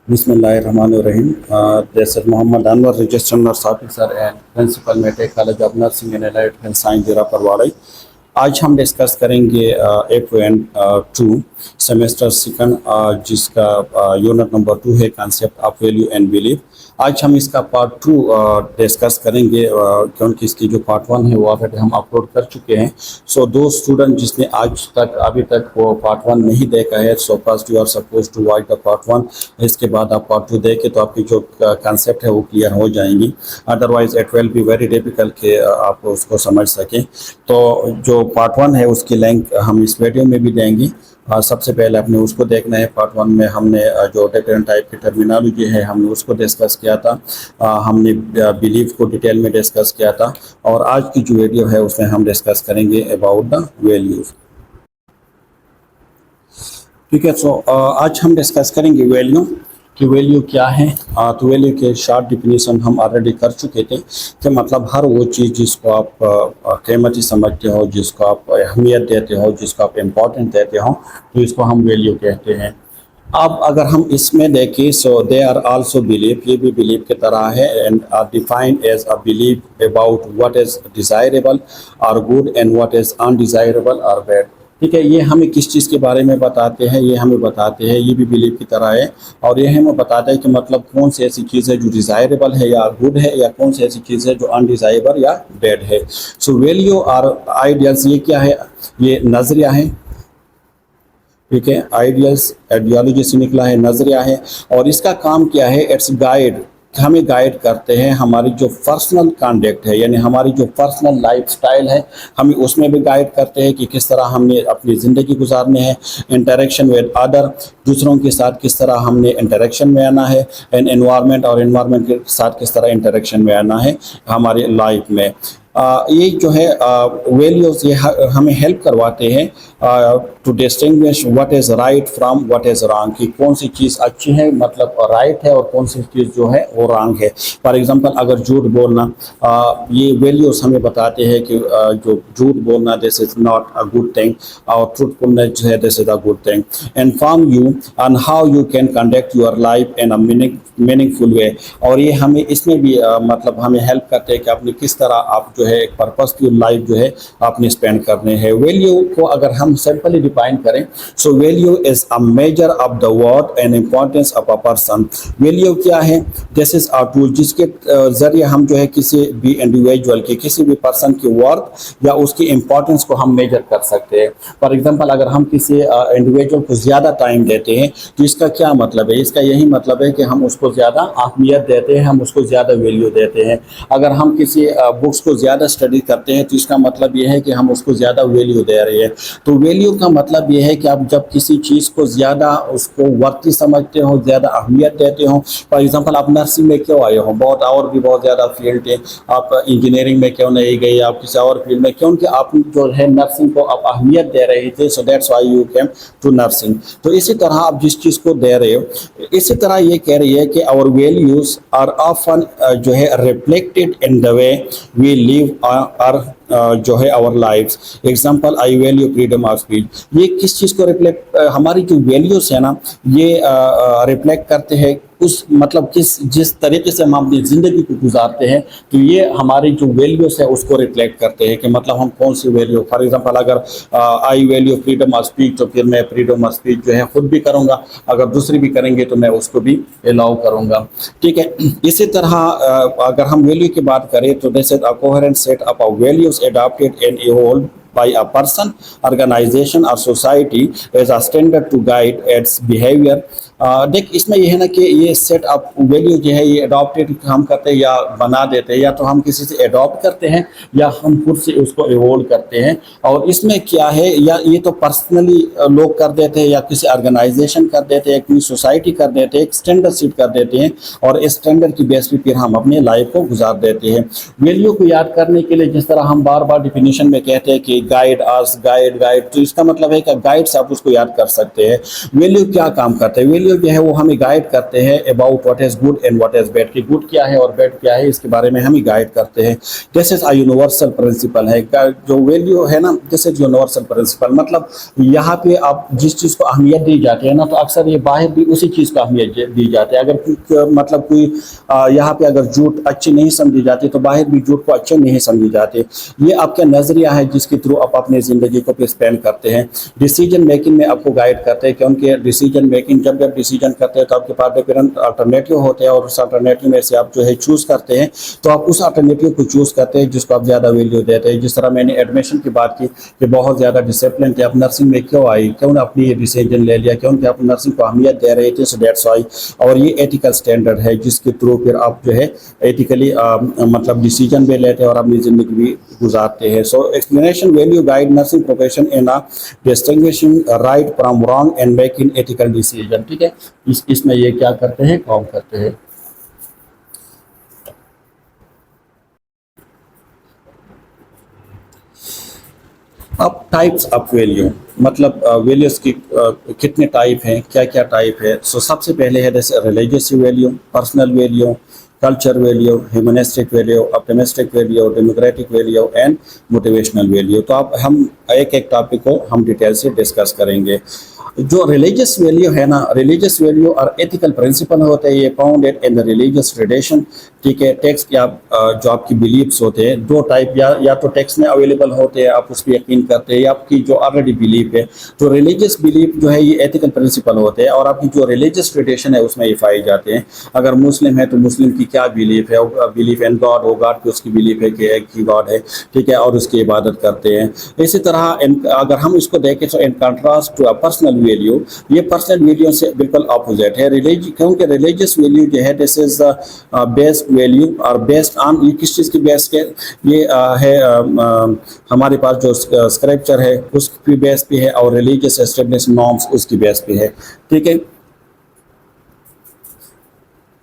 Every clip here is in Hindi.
Bismillahirrahmanirrahim. This is Muhammad Anwar, Registered Nurse Officer and Principal Medical College of Nursing and Allied Health Science, जिला परवाड़ी। आज हम डिस्कस करेंगे FON2 सेमेस्टर सेकंड, जिसका यूनिट नंबर 2 है, concept of value and belief. आज हम इसका पार्ट 2 डिस्कस करेंगे, क्योंकि इसकी जो पार्ट 1 है वो ऑलरेडी हम अपलोड कर चुके हैं। सो दो स्टूडेंट जिसने आज तक अभी तक वो पार्ट 1 नहीं देखा है, so first you are suppose to watch the part 1। इसके बाद आप पार्ट 2 देखें तो आपकी जो कॉन्सेप्ट है वो क्लियर हो जाएंगी। Otherwise it will be very difficult कि आप उसको समझ सकें। तो जो पार्ट 1 है उसकी लिंक हम इस वीडियो में भी देंगे। सबसे पहले आपने उसको देखना है। पार्ट 1 में हमने जो डिफरेंट टाइप की टर्मिनोलॉजी है हमने उसको डिस्कस किया था। हमने बिलीफ को डिटेल में डिस्कस किया था, और आज की जो वीडियो है उसमें हम डिस्कस करेंगे अबाउट द वैल्यूज। ठीक है, सो आज हम डिस्कस करेंगे वैल्यू कि वैल्यू क्या है। तो वैल्यू के शॉर्ट डिफिनीशन हम ऑलरेडी कर चुके थे कि मतलब हर वो चीज़ जिसको आप कीमती समझते हो, जिसको आप अहमियत देते हो, जिसको आप इम्पोर्टेंट देते हो, तो इसको हम वैल्यू कहते हैं। अब अगर हम इसमें देखें, so they are also belief, ये भी बिलीफ की तरह है, and are defined as a belief about what is desirable or good and what is undesirable or bad. ठीक है, ये हमें किस चीज़ के बारे में बताते हैं, ये हमें बताते हैं, ये भी बिलीफ की तरह है। और ये हमें बताता है कि मतलब कौन सी ऐसी चीज़ है जो डिज़ायरेबल है या गुड है, या कौन सी ऐसी चीज़ है जो अनडिज़ायरेबल या बैड है। सो वैल्यू और आइडियल्स, ये क्या है? ये नज़रिया है। ठीक है, आइडियल्स आइडियोलॉजी से निकला है, नज़रिया है। और इसका काम क्या है? इट्स गाइड, हमें गाइड करते हैं हमारी जो पर्सनल कॉन्डक्ट है, यानी हमारी जो पर्सनल लाइफस्टाइल है, हमें उसमें भी गाइड करते हैं कि किस तरह हमने अपनी ज़िंदगी गुजारनी है। इंटरेक्शन विद अदर, दूसरों के साथ किस तरह हमने इंटरेक्शन में आना है, एंड एनवायरनमेंट, और एनवायरनमेंट के साथ किस तरह इंटरेक्शन में आना है हमारी लाइफ में। ये जो है वैल्यूज़, ये हमें हेल्प करवाते हैं to distinguish what is right from what is wrong, कि कौन सी चीज़ अच्छी है, मतलब राइट है, और कौन सी चीज़ जो है वो रॉन्ग है। फॉर एग्जांपल, अगर झूठ बोलना, ये वैल्यूज़ हमें बताते हैं कि जो झूठ बोलना this is not a good thing, और ट्रूथफुलनेस जो है this is a good thing. Inform you on how you can conduct your life in a meaningful वे। और ये हमें इसमें भी मतलब हमें हेल्प करते हैं कि अपनी किस तरह आप जो है एक पर्पसफुल लाइफ जो है आपने स्पेंड करने हैं। वैल्यू को अगर हम सिंपली डिफाइन करें, so value is a measure of the worth and importance of a person. Value क्या है? दिस इज अ टूल जिसके जरिए हम जो है किसी भी इंडिविजुअल की, किसी भी पर्सन की वर्थ या उसकी इम्पोर्टेंस को हम मेजर कर सकते हैं। फॉर एग्जांपल, अगर हम किसी इंडिविजुअल को ज़्यादा टाइम देते हैं तो इसका क्या मतलब है? इसका यही मतलब है कि हम उसको ज़्यादा अहमियत देते हैं, हम उसको ज़्यादा वैल्यू देते हैं। अगर हम किसी बुक्स को ज़्यादा स्टडी करते हैं तो इसका मतलब ये है कि हम उसको ज़्यादा वैल्यू दे रहे हैं। तो वैल्यू का मतलब ये है कि आप जब किसी चीज़ को ज़्यादा उसको वर्ती समझते हो, ज़्यादा अहमियत देते हो। फॉर एग्जांपल, आप नर्सिंग में क्यों आए हो? बहुत और भी बहुत ज़्यादा फील्ड है, आप इंजीनियरिंग में क्यों नहीं गए, आप किसी और फील्ड में, क्योंकि आप जो है नर्सिंग को आप अहमियत दे रहे थे, so that's why you came to nursing. तो इसी तरह आप जिस चीज़ को दे रहे हो, इसी तरह ये कह रही है कि आवर वैल्यूज़ आर ऑफन जो है reflected in the way we live और जो है our lifes. Example, I value freedom of speech. ये किस चीज़ को रिफ्लेक्ट, हमारी जो वैल्यूज़ है ना, ये रिफ्लेक्ट करते हैं उस मतलब जिस तरीके से हम अपनी ज़िंदगी को गुजारते हैं, तो ये हमारी जो वैल्यूज़ है उसको रिफ्लेक्ट करते हैं कि मतलब हम कौन सी वैल्यू। फॉर एग्जांपल, अगर आई वैल्यू फ्रीडम ऑफ स्पीच, तो फिर मैं फ्रीडम ऑफ स्पीच जो है खुद भी करूँगा, अगर दूसरी भी करेंगे तो मैं उसको भी अलाउ करूँगा। ठीक है, इसी तरह अगर हम वैल्यू की बात करें तो this is a coherent set of values adopted and evolved by a person, organization or society as a standard to guide its behavior। देख, इसमें यह है ना कि ये सेट ऑफ वैल्यू जो है ये अडॉप्टेड हम करते हैं या बना देते हैं, या तो हम किसी से अडॉप्ट करते हैं या हम खुद से उसको इवोल्व करते हैं। और इसमें क्या है, या ये तो पर्सनली लोग कर देते हैं, या किसी ऑर्गेनाइजेशन कर देते हैं, किसी सोसाइटी कर देते हैं, एक स्टैंडर्ड सेट कर देते हैं, और इस स्टैंडर्ड की बेस पे फिर हम अपनी लाइफ को गुजार देते हैं। वैल्यू को याद करने के लिए जिस तरह हम बार बार डिफिनीशन में कहते हैं कि गाइड अस, गाइड गाइड, तो इसका मतलब है कि गाइड से आप उसको याद कर सकते हैं। वैल्यू क्या काम करते हैं? वैल्यू जो है वो हमें गाइड करते हैं about what is good and what is bad, कि गुड क्या है और बैड क्या है, इसके बारे में हमें गाइड करते हैं। This is a universal principle है, जो वैल्यू है ना, दिस इज यूनिवर्सल प्रिंसिपल, मतलब यहाँ पे आप जिस चीज़ को अहमियत दी जाती है ना, तो अक्सर ये बाहर भी उसी चीज़ को अहमियत दी जाती है। अगर मतलब कोई यहाँ पे अगर झूठ अच्छी नहीं समझी जाती तो बाहर भी झूठ को अच्छे नहीं समझी जाती। ये आपका नजरिया है जिसके थ्रू आप अपनी ज़िंदगी को पे स्पेंड करते हैं। डिसीजन मेकिंग में आपको गाइड करते हैं, क्योंकि डिसीजन मेकिंग जब जब डिसीजन करते हैं तो आपके पास डिफरेंट अल्टरनेटिव होते हैं, और उस अल्टरनेटिव में से आप जो है चूज़ करते हैं, तो आप उस अल्टरनेटिव को चूज़ करते हैं जिसको आप ज़्यादा वैल्यू देते हैं। जिस तरह मैंने एडमिशन की बात की कि बहुत ज़्यादा डिसिप्लिन थे, आप नर्सिंग में क्यों आई, क्यों अपनी ये डिसीजन ले लिया, क्योंकि आप नर्सिंग को अहमियत दे रहे थे, सो दैट्स व्हाई। और ये एथिकल स्टैंडर्ड है जिसके थ्रू फिर आप जो है एथिकली मतलब डिसीजन भी लेते हैं और अपनी ज़िंदगी भी गुजारते हैं। So explanation value guide nursing profession in a distinguishing right from wrong and making ethical decision. ठीक है, इसमें ये क्या करते हैं, काम करते हैं। अब टाइप्स ऑफ वैल्यू, मतलब वैल्यूज की कितने टाइप हैं, क्या क्या टाइप है। सो सबसे पहले है जैसे religious value, personal value, culture value, humanistic value, optimistic value, democratic value and motivational value. तो अब हम एक एक टॉपिक को हम डिटेल से डिस्कस करेंगे। जो रिलीजियस वैल्यू है ना, रिलीजियस वैल्यू और एथिकल प्रिंसिपल होते हैं, ये founded in the religious tradition. ठीक है, टेक्स्ट या जो आपकी बिलीव्स होते हैं, दो टाइप, या तो टेक्स्ट में अवेलेबल होते हैं, आप उस पर यकीन करते हैं, या आपकी जो ऑलरेडी बिलीफ है। तो रिलीजियस बिलीफ जो है ये एथिकल प्रिंसिपल होते हैं, और आपकी जो रिलीजियस ट्रेडिशन है उसमें ये पाए जाते हैं। अगर मुस्लिम है तो मुस्लिम की क्या बिलीफ है, बिलीफ इन गॉड, हो गॉड की उसकी बिलीफ है कि एक ही गॉड है। ठीक है, और उसकी इबादत करते हैं। इसी तरह अगर हम इसको देखें तो in contrast to personal value, ये पर्सनल वैल्यू से बिल्कुल अपोजिट है। क्योंकि रिलीजियस वैल्यू जो है दिस इज बेस्ड वैल्यू, और बेस्ड ऑन ये किस चीज़ की बेस के, ये है हमारे पास जो स्क्रिप्चर है उसकी बेस पे है, और रिलीजियस एस्टेब्लिश नॉर्म्स उसकी बेस पे है। ठीक है,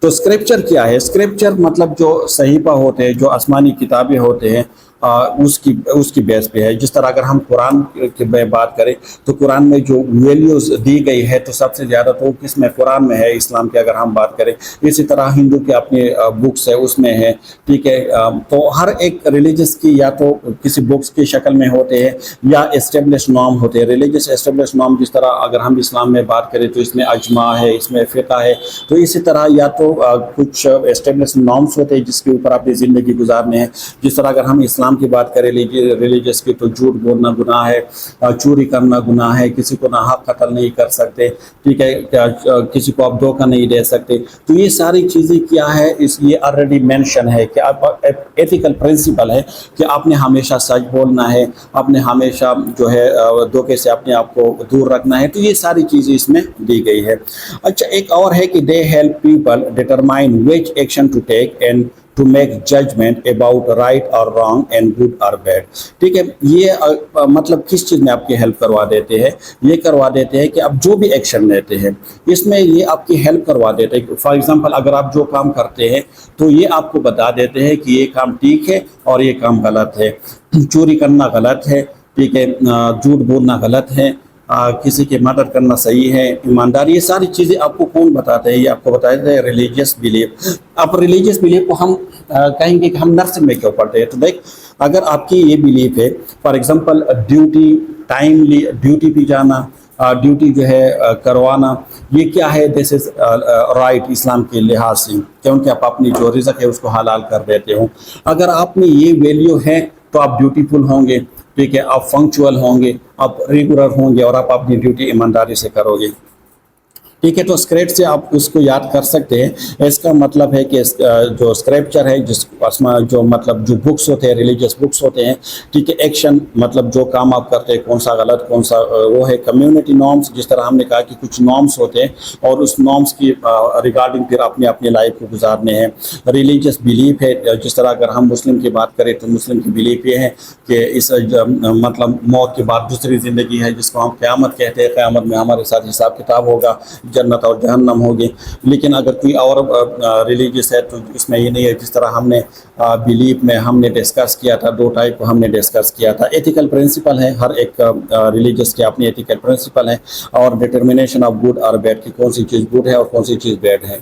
तो स्क्रिप्चर क्या है? स्क्रिप्चर मतलब जो सहीफा होते हैं, जो आसमानी किताबें होते हैं, उसकी बेस पे है। जिस तरह अगर हम कुरान की बात करें तो कुरान में जो वैल्यूज दी गई है तो सबसे ज़्यादा तो किसमें, कुरान में है। इस्लाम की अगर हम बात करें, इसी तरह हिंदू के अपने बुक्स है उसमें है। ठीक है, तो हर एक रिलीजियस की या तो किसी बुक्स की शक्ल में होते हैं या एस्टेब्लिश नॉर्म होते हैं। रिलीजियस एस्टेब्लिश नॉर्म, जिस तरह अगर हम इस्लाम में बात करें तो इसमें अजमा है, इसमें फ़िक़्ह है। तो इसी तरह या तो कुछ एस्टेब्लिश नॉर्म्स होते हैं जिसके ऊपर अपनी ज़िंदगी गुजारने हैं। जिस तरह अगर हम इस्लाम की बात करें रिलीजियस की, तो झूठ बोलना गुनाह है, चोरी करना गुनाह है, किसी को नाहक कत्ल नहीं कर सकते। ठीक है, किसी को आप धोखा नहीं दे सकते। तो ये सारी चीज़ें क्या है, इस ये ऑलरेडी मेंशन है कि आप एथिकल प्रिंसिपल है कि आपने हमेशा सच बोलना है, आपने हमेशा जो है धोखे से अपने आप को दूर रखना है। तो ये सारी चीज़ें इसमें दी गई है। अच्छा, एक और है कि they help people determine which action to take and to make judgement about right और रॉन्ग एंड गुड और बैड। ठीक है, ये मतलब किस चीज़ में आपकी हेल्प करवा देते हैं? ये करवा देते हैं कि आप जो भी एक्शन लेते हैं इसमें ये आपकी हेल्प करवा देते हैं। फॉर एग्जांपल, अगर आप जो काम करते हैं तो ये आपको बता देते हैं कि ये काम ठीक है और ये काम गलत है। चोरी करना गलत है, ठीक है, झूठ बोलना गलत है, किसी की मदद करना सही है, ईमानदारी, ये सारी चीज़ें आपको कौन बताते हैं? ये आपको बताते हैं रिलीजियस बिलीफ। अब रिलीजियस बिलीफ को हम कहेंगे कि हम नर्सिंग में क्यों पढ़ते हैं। तो देख, अगर आपकी ये बिलीफ है, for example duty, timely duty पे जाना, ड्यूटी जो है करवाना, ये क्या है? दिस इज राइट इस्लाम के लिहाज से, क्योंकि आप अपनी जो रिज़्क है उसको हलाल कर देते हो। अगर आप में ये वैल्यू है तो आप ड्यूटीफुल होंगे। ठीक है, आप फंक्चुअल होंगे, आप रेगुलर होंगे और आप अपनी ड्यूटी ईमानदारी से करोगे। ठीक है, तो स्क्रिप्ट से आप उसको याद कर सकते हैं। इसका मतलब है कि जो स्क्रिप्चर है, जो मतलब जो बुक्स होते हैं, रिलीजियस बुक्स होते हैं। ठीक है, एक्शन मतलब जो काम आप करते हैं, कौन सा गलत कौन सा वो है। कम्युनिटी नॉर्म्स, जिस तरह हमने कहा कि कुछ नॉर्म्स होते हैं और उस नॉर्म्स की रिगार्डिंग फिर अपनी लाइफ को गुजारने हैं। रिलीजियस बिलीफ है, जिस तरह अगर हम मुस्लिम की बात करें तो मुस्लिम की बिलीफ ये है कि इस मतलब मौत के बाद दूसरी ज़िंदगी है जिसको हम क़यामत कहते हैं। क़यामत में हमारे साथ हिसाब किताब होगा। जन्नत और जहन्नम होगी। लेकिन अगर कोई और रिलीजियस है तो इसमें ये नहीं है। जिस तरह हमने बिलीफ में हमने डिस्कस किया था, दो टाइप को हमने डिस्कस किया था। एथिकल प्रिंसिपल है, हर एक रिलीजियस के अपनी एथिकल प्रिंसिपल है, और डिटर्मिनेशन ऑफ गुड और बैड की कौन सी चीज़ गुड है और कौन सी चीज़ बैड है।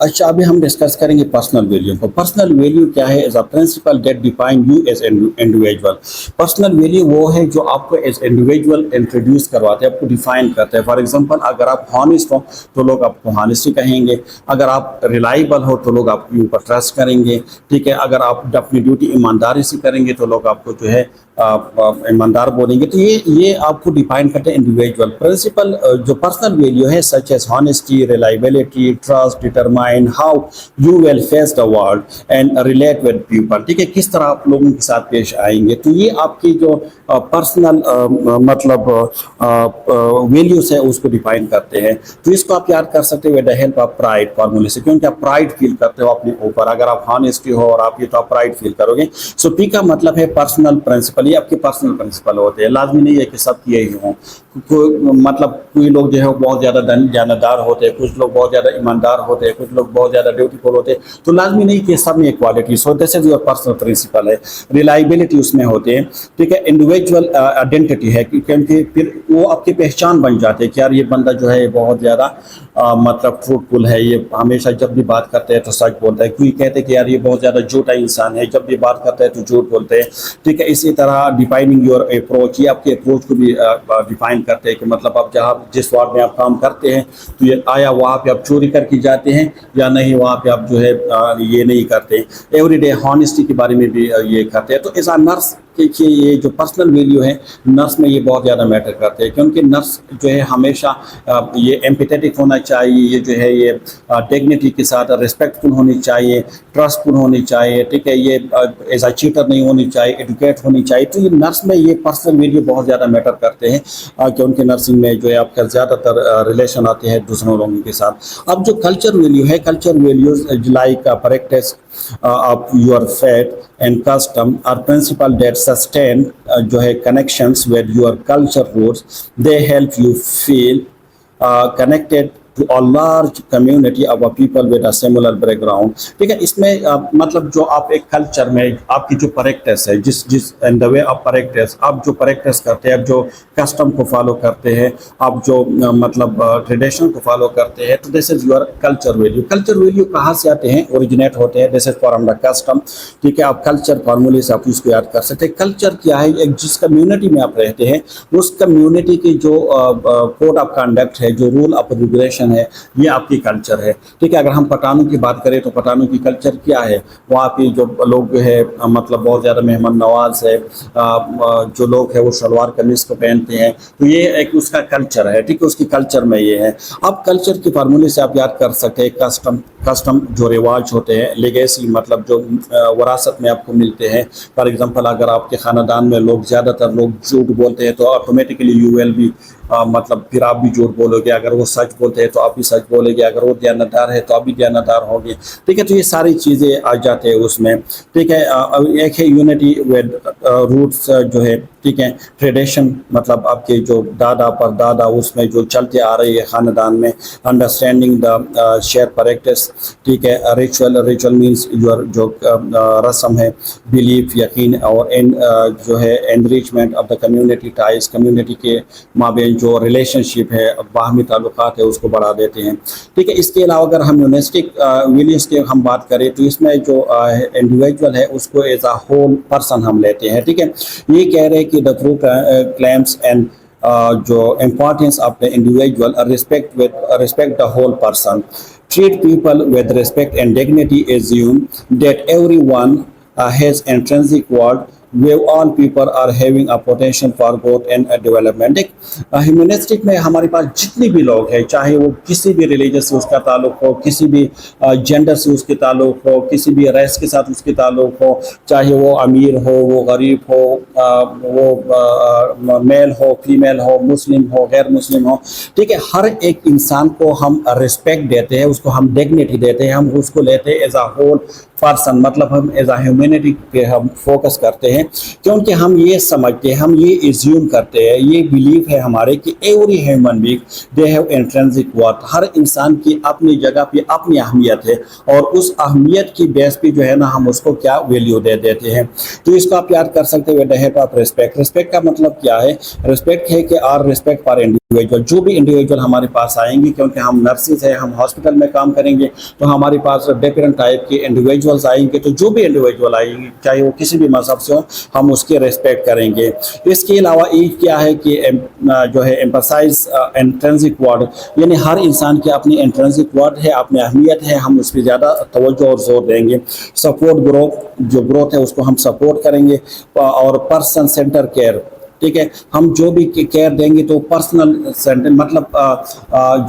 अच्छा, अभी हम डिस्कस करेंगे पर्सनल वैल्यू को। पर्सनल वैल्यू क्या है? Is a principle that define you as individual. Personal value वो है जो आपको एज इंडिविजुअल इंट्रोड्यूस करवाते हैं, आपको डिफाइन करते हैं। फॉर एग्जांपल, अगर आप हॉनेस्ट हो तो लोग आपको हॉनेस्टी कहेंगे, अगर आप रिलायबल हो तो लोग आपके ऊपर ट्रस्ट करेंगे, ठीक है। अगर आप अपनी ड्यूटी ईमानदारी से करेंगे तो लोग आपको जो है ईमानदार बोलेंगे। तो ये आपको डिफाइन करते हैं इंडिविजुअल प्रिंसिपल। जो पर्सनल वैल्यू है such as honesty, reliability, trust, determine how you will face the world and relate with people, ठीक है। किस तरह आप लोगों के साथ पेश आएंगे। तो ये आपकी जो पर्सनल मतलब वैल्यूज है उसको डिफाइन करते हैं। तो इसको आप याद कर सकते हो with the help of pride फार्मूले से, क्योंकि आप प्राइड फील करते हो अपने ऊपर। अगर आप हॉनेस्टी हो और आप ये तो आप प्राइड फील करोगे। सो पी का मतलब है पर्सनल प्रिंसिपल। ये आपके पर्सनल प्रिंसिपल होते हैं, लाजमी नहीं है कि सब यही हों। मतलब कोई लोग जो है बहुत ज़्यादा जानदार होते हैं, कुछ लोग बहुत ज़्यादा ईमानदार होते हैं, कुछ लोग बहुत ज़्यादा ड्यूटीफुल होते हैं। तो लाजमी नहीं कि सब में quality. So this is your personal principle है। रिलायबिलिटी उसमें होते हैं, ठीक है। इंडिविजुअल आइडेंटिटी है, क्योंकि फिर वो आपकी पहचान बन जाते हैं कि यार ये बंदा जो है बहुत ज़्यादा मतलब फ्रूटफुल है, ये हमेशा जब भी बात करते हैं तो सच बोलता है। कोई कहते हैं कि यार ये बहुत ज़्यादा झूठा इंसान है, जब भी बात करता है तो झूठ बोलते हैं, ठीक है। इसी तरह डिफाइनिंग योर अप्रोच, ये आपके अप्रोच को भी डिफाइन करते हैं कि मतलब आप जहाँ जिस वार्ड में आप काम करते हैं तो ये आया वहाँ पे आप चोरी करके जाते हैं या नहीं, वहाँ पे आप जो है ये नहीं करते। एवरीडे हॉनेस्टी के बारे में भी ये करते हैं। तो एज अ नर्स देखिए, ये जो पर्सनल वैल्यू है नर्स में ये बहुत ज़्यादा मैटर करते हैं, क्योंकि नर्स जो है हमेशा ये एम्पैथेटिक होना चाहिए, ये जो है ये डिग्निटी के साथ रिस्पेक्टफुल होनी चाहिए, ट्रस्टफुल होनी चाहिए, ठीक है। ये एज अ चीटर नहीं होनी चाहिए, एडुकेट होनी चाहिए। तो ये नर्स में ये पर्सनल वैल्यू बहुत ज़्यादा मैटर करते हैं, क्योंकि नर्सिंग में जो है आपका ज़्यादातर रिलेशन आते हैं दूसरों लोगों के साथ। अब जो कल्चर वैल्यू है, culture values like practice of your faith and custom are principle that sustain जो है connections with your culture roots. They help you feel connected to a large community of people with a similar background, ठीक है। इसमें मतलब जो आप एक कल्चर में आपकी जो प्रैक्टिस है, जिस and the way of practice, आप जो प्रैक्टिस करते हैं, आप जो कस्टम को फॉलो करते हैं, आप जो मतलब ट्रेडिशन को फॉलो करते हैं, तो this is your culture value. Culture value कहाँ से आते हैं? ओरिजिनेट होते हैं, this is from the custom, ठीक है। आप कल्चर फार्मूले से आप उसको याद कर सकते हैं। कल्चर क्या है? एक जिस कम्युनिटी में आप रहते हैं उस कम्युनिटी की जो कोड ऑफ कंडक्ट है, जो रूल ऑफ रेगुलेशन है, ये आपकी कल्चर है, ठीक है। अगर हम पठानों की बात करें तो पठानों की कल्चर क्या है? वहाँ पे जो लोग है मतलब बहुत ज़्यादा मेहमान नवाज है, जो लोग है वो शलवार कमीज को पहनते हैं, तो ये एक उसका कल्चर है, ठीक है। उसकी कल्चर में ये है। अब कल्चर के फार्मूले से आप याद कर सकते हैं कस्टम जो रिवाज होते हैं, लेगेसी मतलब जो वरासत में आपको मिलते हैं। फॉर एग्जांपल, अगर आपके ख़ानदान में लोग ज़्यादातर लोग झूठ बोलते हैं तो ऑटोमेटिकली यू विल भी मतलब फिर आप भी झूठ बोलोगे। अगर वो सच बोलते हैं तो आप भी सच बोलेंगे, अगर वो दयानतदार है तो आप भी दयानतदार होंगे, ठीक है। तो ये सारी चीज़ें आ जाते हैं उसमें, ठीक है। एक है यूनिटी विद रूट्स जो है, ठीक है। ट्रेडिशन मतलब आपके जो दादा परदादा उसमें जो चलते आ रही है ख़ानदान में। अंडरस्टैंडिंग द शेयर प्रैक्टिस, ठीक है। रिचुअल मीन्स योर जो रस्म है, बिलीफ यकीन, और जो है enrichment of the community ties, community के माबेन जो रिलेशनशिप है, बाहमी ताल्लुकात है, उसको बढ़ा देते हैं, ठीक है। इसके अलावा अगर हम यूनिस्टिक वैल्यूज़ की हम बात करें तो इसमें जो इंडिविजुअल है उसको एज अ होल पर्सन हम लेते हैं, ठीक है। ये कह रहे हैं कि द ट्रू क्लेम्स एंड जो importance of the individual respect the whole person, treat people with respect and dignity, assume that everyone has intrinsic worth where all people are having a potential for growth and development। एक ह्यूमनिस्टिक में हमारे पास जितने भी लोग हैं, चाहे वो किसी भी रिलीजन से उसका ताल्लुक हो, किसी भी जेंडर से उसके ताल्लुक हो, किसी भी रेस के साथ उसके ताल्लुक हो, चाहे वो अमीर हो, वो गरीब हो, वो मेल हो, फीमेल हो, मुस्लिम हो, गैर मुस्लिम हो, ठीक है। हर एक इंसान को हम रिस्पेक्ट देते हैं, उसको हम डिग्निटी देते हैं, हम उसको लेते हैं एज अ होल पर्सन, मतलब हम एज अ ह्यूमैनिटी पे हम फोकस करते हैं। क्योंकि हम ये समझते हैं, हम ये एज्यूम करते हैं, ये बिलीव है हमारे कि every human being they have intrinsic worth. हर इंसान की अपनी जगह पे अपनी अहमियत है और उस अहमियत की बेस पे जो है ना हम उसको क्या वैल्यू दे देते हैं। तो इसको आप याद कर सकते हैं, the hate of respect. Respect का मतलब क्या है? रिस्पेक्ट है कि आर रिस्पेक्ट फॉर इंडिविजुअल। जो भी इंडिविजुअल हमारे पास आएंगे, क्योंकि हम नर्सेज हैं, हम हॉस्पिटल में काम करेंगे, तो हमारे पास डिफरेंट टाइप के इंडिविजुअल्स आएंगे। तो जो भी इंडिविजुअल आएंगे, चाहे वो किसी भी मजहब से हो, हम उसकी रिस्पेक्ट करेंगे। इसके अलावा एक क्या है कि जो है एम्फसाइज इंट्रिंसिक वर्ड, यानी हर इंसान की अपनी इंट्रिंसिक वर्ड है, अपनी अहमियत है, हम उस पर ज़्यादा तवज्जो और जोर देंगे। सपोर्ट ग्रोथ, जो ग्रोथ है उसको हम सपोर्ट करेंगे। और पर्सन सेंटर केयर, ठीक है, हम जो भी केयर देंगे तो पर्सनल सेंटर मतलब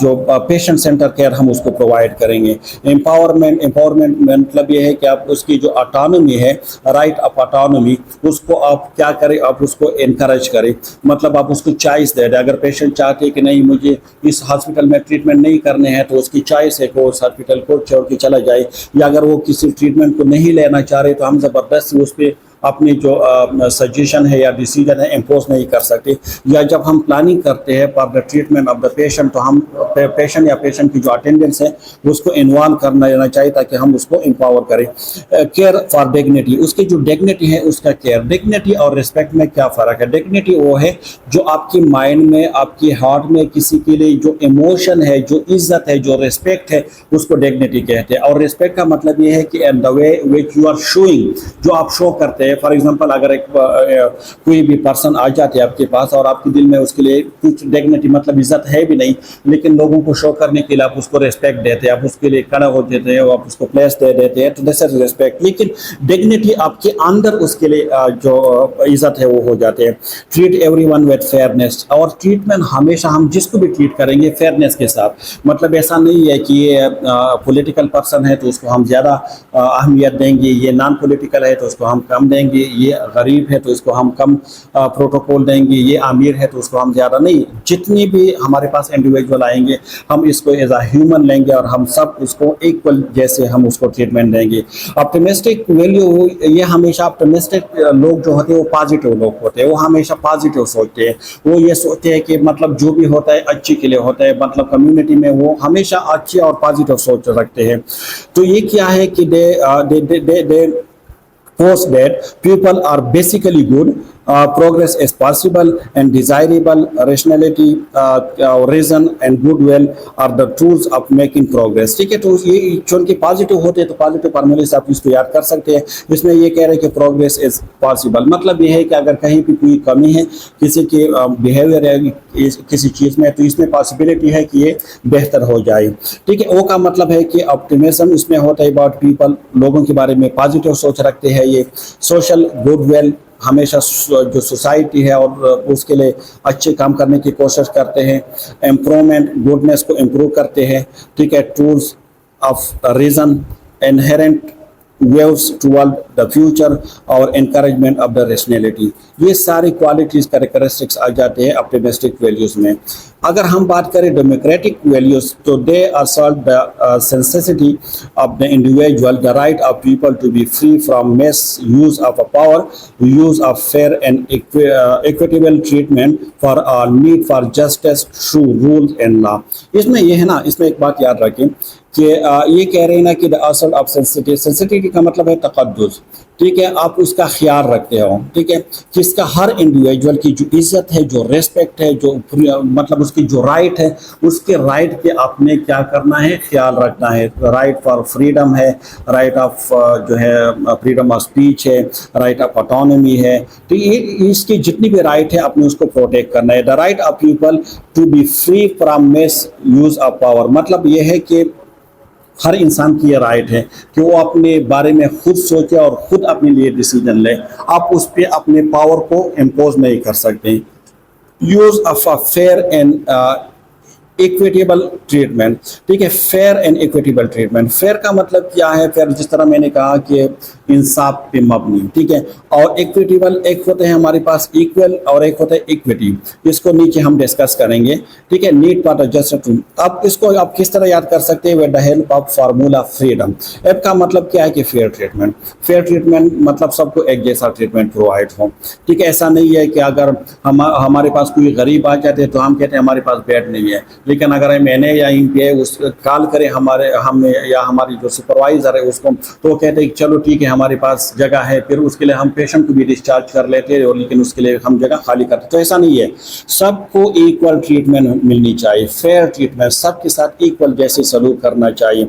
जो पेशेंट सेंटर केयर हम उसको प्रोवाइड करेंगे। एम्पावरमेंट, एम्पावरमेंट मतलब ये है कि आप उसकी जो ऑटोनॉमी है, राइट ऑफ ऑटोनॉमी, उसको आप क्या करें, आप उसको इनकरेज करें। मतलब आप उसको चॉइस दे दें। अगर पेशेंट चाहते हैं कि नहीं मुझे इस हॉस्पिटल में ट्रीटमेंट नहीं करने हैं, तो उसकी चॉइस है कि वो उस हॉस्पिटल को छोड़ के चला जाए। या अगर वो किसी ट्रीटमेंट को नहीं लेना चाह रहे, तो हम ज़बरदस्ती उस पर अपनी जो सजेशन है या डिसीजन है इम्पोज नहीं कर सकते। या जब हम प्लानिंग करते हैं for the treatment of the patient, तो हम पेशेंट या पेशेंट की जो अटेंडेंस है उसको इन्वॉल्व करना लेना चाहिए, ताकि हम उसको एम्पावर करें। केयर फॉर डिग्निटी, उसकी जो डिग्निटी है उसका केयर। डिग्निटी और रिस्पेक्ट में क्या फ़र्क है? डिग्निटी वो है जो आपकी माइंड में, आपकी हार्ट में किसी के लिए जो इमोशन है, जो इज्जत है, जो रिस्पेक्ट है, उसको डिग्निटी कहते हैं। और रिस्पेक्ट का मतलब ये है कि the way which you are showing, जो आप शो करते हैं। फॉर एग्जांपल, अगर एक कोई भी पर्सन आ जाते हैं आपके पास और आपके दिल में उसके लिए कुछ डिग्निटी मतलब इज्जत है भी नहीं, लेकिन लोगों को शो करने के लिए आप उसको रिस्पेक्ट देते हैं, आप उसके लिए खड़ा हो देते हैं, आप उसको प्लेस दे देते हैं, तो दिस इज रिस्पेक्ट। लेकिन डिग्निटी आपके अंदर उसके लिए जो इज्जत है वो हो जाते हैं। ट्रीट एवरीवन विद फेयरनेस, और ट्रीटमेंट हमेशा हम जिसको भी ट्रीट करेंगे फेयरनेस के साथ। मतलब ऐसा नहीं है कि ये पॉलिटिकल पर्सन है तो उसको हम ज़्यादा अहमियत देंगे, ये नॉन पॉलिटिकल है तो उसको हम कम देंगे, ये गरीब है तो इसको हम कम प्रोटोकॉल देंगे, ये अमीर है तो उसको हम ज़्यादा नहीं। जितनी भी हमारे पास इंडिविजुअल आएंगे, हम इसको एज अ ह्यूमन लेंगे और हम सब उसको इक्वल जैसे हम उसको ट्रीटमेंट देंगे। ऑप्टिमिस्टिक वैल्यू, ये हमेशा ऑप्टिमिस्टिक लोग जो होते हैं वो पॉजिटिव लोग होते हैं, वो हमेशा पॉजिटिव सोचते हैं। वो ये सोचते हैं कि मतलब जो भी होता है अच्छे के लिए होता है, मतलब कम्युनिटी में वो हमेशा अच्छी और पॉजिटिव सोच रखते हैं। तो ये क्या है कि दे post that people are basically good, progress is possible and desirable, rationality, reason and goodwill are the tools of making progress। ठीक है, तो ये चूंकि पॉजिटिव होते हैं तो पॉजिटिव फॉर्मूले से आप इसको याद कर सकते हैं। इसमें ये कह रहे हैं कि प्रोग्रेस इज पॉसिबल, मतलब ये है कि अगर कहीं भी कोई कमी है किसी के बिहेवियर है किसी चीज़ में, तो इसमें पॉसिबिलिटी है कि ये बेहतर हो जाए। ठीक है, ओ का मतलब है कि ऑप्टिमिज्म इसमें होता है अबाउट पीपल, लोगों के बारे में पॉजिटिव सोच रखते हैं ये। सोशल गुडविल, हमेशा जो सोसाइटी है और उसके लिए अच्छे काम करने की कोशिश करते हैं। इम्प्रूवमेंट, गुडनेस को इम्प्रूव करते हैं। ठीक है, tools of reason, inherent waves toward the future और एनकरेजमेंट ऑफ द रेशनैलिटी, ये सारी क्वालिटीज कैरेक्टरिस्टिक्स आ जाते हैं ऑप्टिमिस्टिक वैल्यूज में। अगर हम बात करें डेमोक्रेटिक वैल्यूज, तो they assert the sensitivity of the individual, the right of people to be free from misuse of a power, use of fair and equitable treatment for all, need for justice, true rules and law. इसमें ये है ना, इसमें एक बात याद रखें कि ये कह रहे हैं ना कि the assert of sensitivity, sensitivity का मतलब है तकद्दुस। ठीक है, आप उसका ख्याल रखते हो। ठीक है, जिसका हर इंडिविजुअल की जो इज्जत है, जो रेस्पेक्ट है, जो मतलब उसकी जो राइट है, उसके राइट के आपने क्या करना है, ख्याल रखना है। राइट फॉर फ्रीडम है, राइट ऑफ जो है फ्रीडम ऑफ स्पीच है, राइट ऑफ ऑटोनॉमी है। तो ये इसकी जितनी भी राइट है आपने उसको प्रोटेक्ट करना है। The right of people to be free from misuse of power, मतलब ये है कि हर इंसान की ये राइट है कि वो अपने बारे में खुद सोचे और खुद अपने लिए डिसीजन ले। आप उस पर अपने पावर को इम्पोज नहीं कर सकते। Use of a fair and equitable treatment, ठीक है, fair and equitable treatment. Fair का मतलब क्या है? फेयर जिस तरह मैंने कहा कि इंसाफ पे मबनी, ठीक है, और इक्विटेबल एक होते हैं हमारे पास इक्वल और एक होता है इक्विटी। इसको नीचे हम डिस्कस करेंगे, ठीक है। Need part adjust. अब इसको आप किस तरह याद कर सकते हैं? With the help of formula freedom. F का मतलब क्या है कि फेयर ट्रीटमेंट। फेयर ट्रीटमेंट मतलब सबको एक जैसा ट्रीटमेंट प्रोवाइड हो, ठीक है। ऐसा नहीं है कि अगर हमारे पास कोई गरीब आ जाते हैं तो हम कहते हैं हमारे पास बेड नहीं है, लेकिन अगर मैंने या इन पे उस कॉल करें हमारे हमें या हमारी जो सुपरवाइजर है उसको, तो कहते हैं चलो ठीक है हमारे पास जगह है, फिर उसके लिए हम पेशेंट को भी डिस्चार्ज कर लेते हैं, और लेकिन उसके लिए हम जगह खाली करते। तो ऐसा नहीं है, सबको इक्वल ट्रीटमेंट मिलनी चाहिए, फेयर ट्रीटमेंट, सबके साथ इक्वल जैसे सलूक करना चाहिए,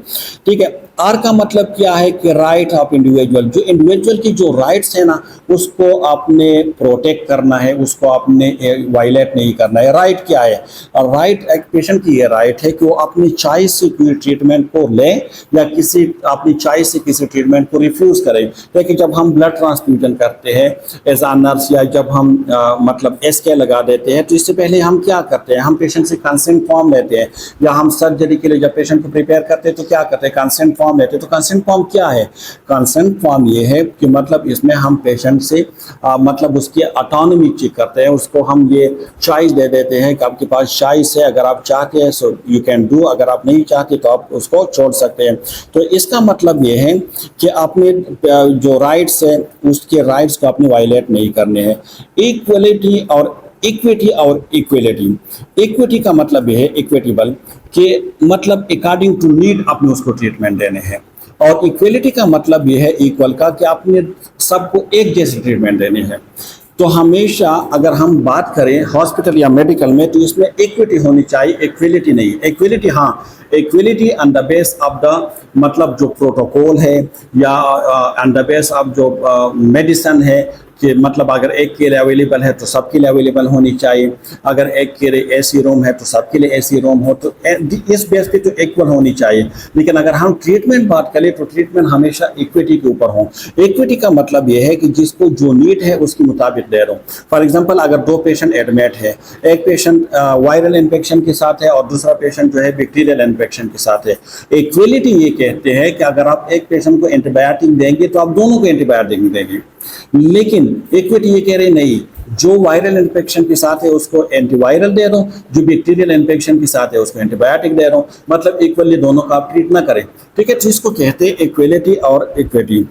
ठीक है। आर का मतलब क्या है कि राइट ऑफ इंडिविजुअल। जो इंडिविजुअल की जो राइट्स है ना उसको आपने प्रोटेक्ट करना है, उसको आपने वायलेट नहीं करना है। राइट क्या है? और राइट एक पेशेंट की ये राइट है कि वो अपनी चॉइस से कोई ट्रीटमेंट को ले या किसी अपनी चॉइस से किसी ट्रीटमेंट को रिफ्यूज करें। लेकिन जब हम ब्लड ट्रांसफ्यूजन करते हैं एज आ नर्स, या जब हम मतलब SK लगा देते हैं, तो इससे पहले हम क्या करते हैं? हम पेशेंट से कंसेंट फॉर्म लेते हैं, या हम सर्जरी के लिए जब पेशेंट को प्रिपेयर करते हैं तो क्या करते हैं? कंसेंट फॉर्म लेते हैं। तो कंसेंट फॉर्म क्या है? कंसेंट फॉर्म ये है कि मतलब इसमें हम पेशेंट से मतलब उसकी ऑटोनॉमी चेक करते हैं, उसको हम ये चॉइस दे देते हैं कि आपके पास चॉइस है, अगर आप चाहते हैं सो यू कैन डू, अगर आप नहीं चाहते तो आप उसको छोड़ सकते हैं। तो इसका मतलब ये है कि आपने जो राइट्स है उसके राइट्स को आपने वायलेट नहीं करने हैं। इक्वलिटी और इक्विटी और इक्वलिटी। इक्विटी का मतलब यह है इक्विटेबल कि मतलब अकॉर्डिंग टू नीड आपने उसको ट्रीटमेंट देने हैं, और इक्वलिटी का मतलब यह है इक्वल का कि आपने सबको एक जैसे ट्रीटमेंट देने हैं। तो हमेशा अगर हम बात करें हॉस्पिटल या मेडिकल में तो इसमें इक्विटी होनी चाहिए, इक्वलिटी नहीं। इक्वलिटी हाँ, equality on the base of the मतलब जो प्रोटोकॉल है, या ऑन द बेस ऑफ जो मेडिसिन है, कि मतलब अगर एक के लिए अवेलेबल है तो सबके लिए अवेलेबल होनी चाहिए, अगर एक के लिए AC रूम है तो सबके लिए AC रूम हो, तो इस बेस पे तो इक्वल होनी चाहिए। लेकिन अगर हम ट्रीटमेंट बात करें तो ट्रीटमेंट हमेशा इक्विटी के ऊपर हो। इक्विटी का मतलब ये है कि जिसको जो नीड है उसके मुताबिक दे रहा हूँ। फॉर एग्जाम्पल अगर दो पेशेंट एडमिट है, एक पेशेंट वायरल इन्फेक्शन के साथ है और दूसरा पेशेंट जो है बैक्टीरियल इन्फेक्शन के साथ है, इक्वलिटी ये कहते हैं कि अगर आप एक पेशेंट को एंटीबायोटिक देंगे तो आप दोनों को एंटीबायोटिक देंगे। लेकिन इक्विटी ये कह रहे नहीं, जो वायरल इन्फेक्शन के साथ है उसको एंटीवायरल दे दो, जो बैक्टीरियल इन्फेक्शन के साथ है उसको एंटीबायोटिक दे दो, मतलब इक्वली दोनों का आप ट्रीट ना करें, ठीक है। तो इसको कहते हैं इक्वलिटी और इक्विटी,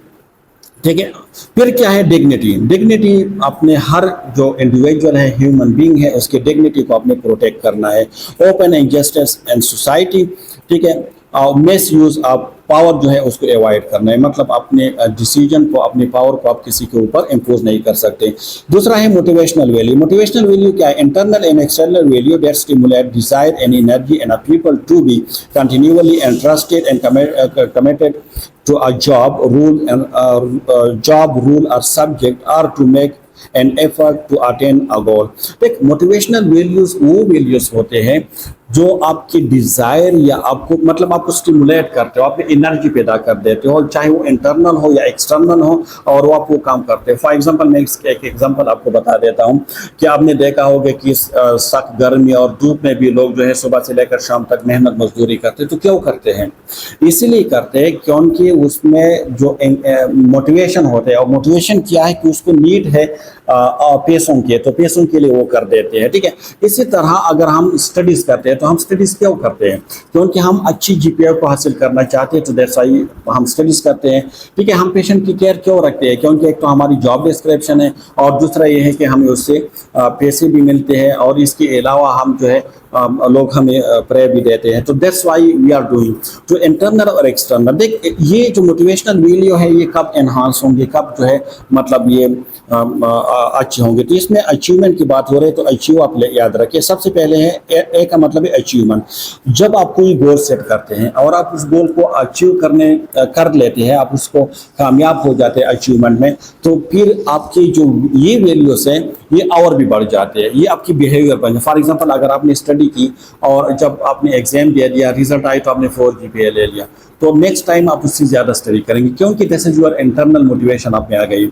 ठीक है। फिर क्या है? डिग्निटी। डिग्निटी अपने हर जो इंडिविजुअल है, ह्यूमन बीइंग है, उसकी डिग्निटी को आपने प्रोटेक्ट करना है। Open and justice and society, ठीक है। और मिस यूज ऑफ पावर जो है उसको अवॉइड करना है, मतलब अपने डिसीजन को, अपनी पावर को आप किसी के ऊपर इम्पोज नहीं कर सकते। दूसरा है मोटिवेशनल वैल्यू। मोटिवेशनल वैल्यू क्या है? Internal and external value that stimulate desire and energy in a people to be continuously interested and committed to a job rule or subject, or to make an effort to attain a goal। देख, मोटिवेशनल वैल्यूज वो वैल्यूज होते हैं जो आपकी डिजायर या आपको मतलब आपको स्टिमुलेट करते हो, आपको एनर्जी पैदा कर देते हो, चाहे वो इंटरनल हो या एक्सटर्नल हो, और वो आप वो काम करते हैं। फॉर एग्जांपल मैं एक एग्जांपल आपको बता देता हूँ कि आपने देखा होगा कि सख्त गर्मी और धूप में भी लोग जो है सुबह से लेकर शाम तक मेहनत मजदूरी करते हैं। तो क्यों करते हैं? इसीलिए करते हैं क्योंकि उसमें जो मोटिवेशन होते हैं, और मोटिवेशन क्या है कि उसको नीड है पैसों के, तो पैसों के लिए वो कर देते हैं, ठीक है। इसी तरह अगर हम स्टडीज करते हैं तो हम स्टडीज क्यों करते हैं? क्योंकि हम अच्छी GPA को हासिल करना चाहते हैं, तो दैट्स व्हाई हम स्टडीज करते हैं, ठीक है। हम पेशेंट की केयर क्यों रखते हैं? क्योंकि एक तो हमारी जॉब डिस्क्रिप्शन है, और दूसरा ये है कि हमें उससे पैसे भी मिलते हैं, और इसके अलावा हम जो है लोग हमें प्रे भी देते हैं। तो that's why we are doing. तो इंटरनल और एक्सटर्नल, देख ये जो मोटिवेशनल वैल्यू है ये कब एनहांस होंगे, कब जो है मतलब ये अच्छे होंगे। तो इसमें अचीवमेंट की बात हो रही है, तो अचीव आप याद रखिए। सबसे पहले है ए का मतलब है अचीवमेंट। जब आप कोई गोल सेट करते हैं और आप उस गोल को अचीव कर लेते हैं, आप उसको कामयाब हो जाते हैं अचीवमेंट में, तो फिर आपकी जो ये वैल्यूज हैं ये और भी बढ़ जाते हैं, ये आपकी बिहेवियर बन जाए। फॉर एग्जांपल अगर आपने स्टडी की और जब आपने एग्जाम दे दिया, रिजल्ट आई तो आपने 4 GPA ले लिया, तो नेक्स्ट टाइम आप उससे ज़्यादा स्टडी करेंगे, क्योंकि this is your internal motivation आप में आ गई।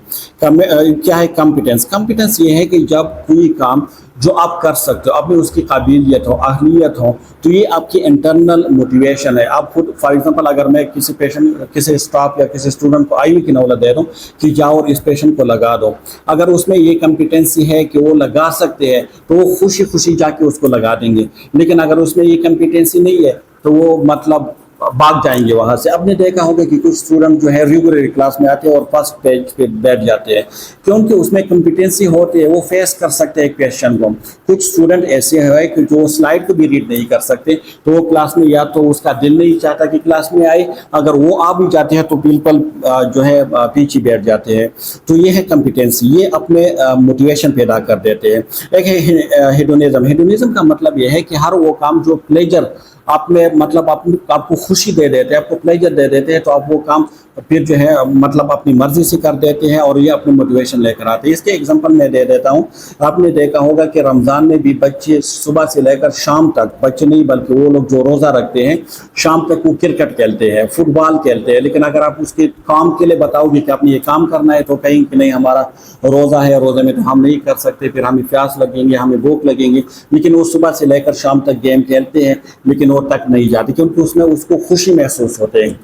क्या है? कॉम्पिटेंस। कॉम्पिटेंस ये है कि जब कोई काम जो आप कर सकते हो, अपनी उसकी काबिलियत हो, अहलियत हो, तो ये आपकी इंटरनल मोटिवेशन है। आप खुद फॉर एग्जांपल अगर मैं किसी पेशेंट, किसी स्टाफ या किसी स्टूडेंट को आईवी की नौलत दे दूं कि जाओ और इस पेशेंट को लगा दो, अगर उसमें ये कॉम्पिटेंसी है कि वो लगा सकते हैं तो वो खुशी खुशी जाके उसको लगा देंगे। लेकिन अगर उसमें ये कॉम्पिटेंसी नहीं है तो वो मतलब भाग जाएंगे वहां से। आपने देखा होगा कि कुछ स्टूडेंट जो है रेगुलर क्लास में आते हैं और फर्स्ट पेज पे बैठ जाते हैं, क्योंकि उसमें कॉम्पिटेंसी होती है, वो फेस कर सकते हैं क्वेश्चन को। कुछ स्टूडेंट ऐसे है कि जो स्लाइड को भी रीड नहीं कर सकते, तो वो क्लास में या तो उसका दिल नहीं चाहता कि क्लास में आए, अगर वो आ भी जाते हैं तो बिल्कुल जो है पीछे बैठ जाते हैं। तो ये है कॉम्पिटेंसी, ये अपने मोटिवेशन पैदा कर देते हैं। एक है हेडोनिज्म। हेडोनिज्म का मतलब यह है कि हर वो काम जो प्लेजर आप में मतलब आपको खुशी दे देते हैं, आपको प्लेजर दे देते हैं, तो आप वो काम फिर जो है मतलब अपनी मर्जी से कर देते हैं और ये अपनी मोटिवेशन लेकर आते हैं। इसके एग्जांपल मैं दे देता हूँ। आपने देखा होगा कि रमज़ान में भी बच्चे सुबह से लेकर शाम तक, बच्चे नहीं बल्कि वो लोग जो रोज़ा रखते हैं, शाम तक वो क्रिकेट खेलते हैं, फुटबॉल खेलते हैं। लेकिन अगर आप उसके काम के लिए बताओगे कि आपने ये काम करना है, तो कहीं कि नहीं हमारा रोज़ा है, रोज़े में तो हम नहीं कर सकते, फिर हमें प्यास लगेंगे, हमें भूख लगेंगी। लेकिन वो सुबह से लेकर शाम तक गेम खेलते हैं, लेकिन वो तक नहीं जाते क्योंकि उसमें उसको खुशी महसूस होते हैं।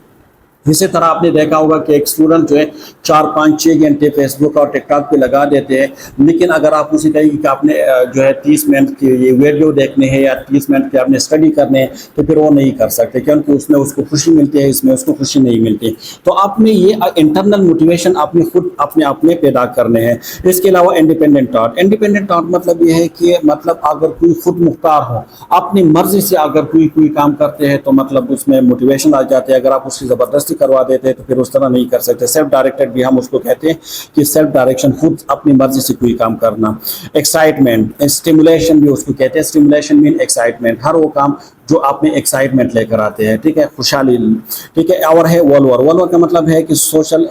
इसी तरह आपने देखा होगा कि एक स्टूडेंट जो है 4-5-6 घंटे फेसबुक और टिकटॉक पे लगा देते हैं, लेकिन अगर आप उसे कहेंगे कि आपने जो है 30 मिनट की ये वीडियो देखने हैं या 30 मिनट के आपने स्टडी करने हैं, तो फिर वो नहीं कर सकते क्योंकि उसमें उसको खुशी मिलती है, इसमें उसको खुशी नहीं मिलती। तो आपने ये इंटरनल मोटिवेशन आपने खुद अपने आप में पैदा करने हैं। इसके अलावा इंडिपेंडेंट थॉट। इंडिपेंडेंट थॉट मतलब ये है कि मतलब अगर कोई खुद मुख्तार हो, अपनी मर्जी से अगर कोई काम करते हैं तो मतलब उसमें मोटिवेशन आ जाते हैं। अगर आप उसकी ज़बरदस्ती करवा देते हैं तो फिर उस तरह नहीं कर सकते। सेल्फ डायरेक्टेड भी हम उसको कहते हैं कि सेल्फ डायरेक्शन, खुद अपनी मर्जी से कोई काम करना। एक्साइटमेंट, स्टिमुलेशन भी उसको कहते हैं। स्टिमुलेशन मीन एक्साइटमेंट, हर वो काम जो आप में एक्साइटमेंट लेकर आते हैं, ठीक है, खुशहाली, ठीक है। और है वॉल्वर। वॉल्वर का मतलब है कि सोशल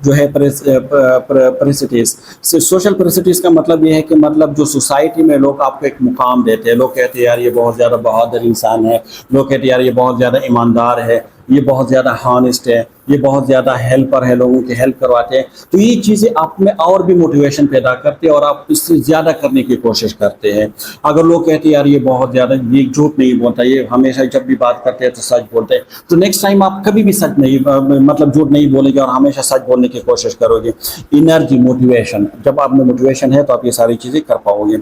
जो है परिस्थितिज। सोशल परिस्थितिज का मतलब ये है कि मतलब जो सोसाइटी में लोग आपको एक मुकाम देते हैं, लोग कहते हैं यार ये बहुत ज़्यादा बहादुर इंसान है, लोग कहते हैं यार ये बहुत ज़्यादा ईमानदार है, ये बहुत ज़्यादा हॉनेस्ट है, ये बहुत ज़्यादा हेल्पर है, लोगों की हेल्प करवाते हैं। तो ये चीज़ें आप में और भी मोटिवेशन पैदा करते हैं और आप इससे ज़्यादा करने की कोशिश करते हैं। अगर लोग कहते हैं यार ये बहुत ज़्यादा, ये झूठ नहीं बोलता, ये हमेशा जब भी बात करते हैं तो सच बोलते हैं, तो नेक्स्ट टाइम आप कभी भी सच नहीं मतलब झूठ नहीं बोलेंगे और हमेशा सच बोलने की कोशिश करोगे। एनर्जी, मोटिवेशन, जब आप में मोटिवेशन है तो आप ये सारी चीज़ें कर पाओगे।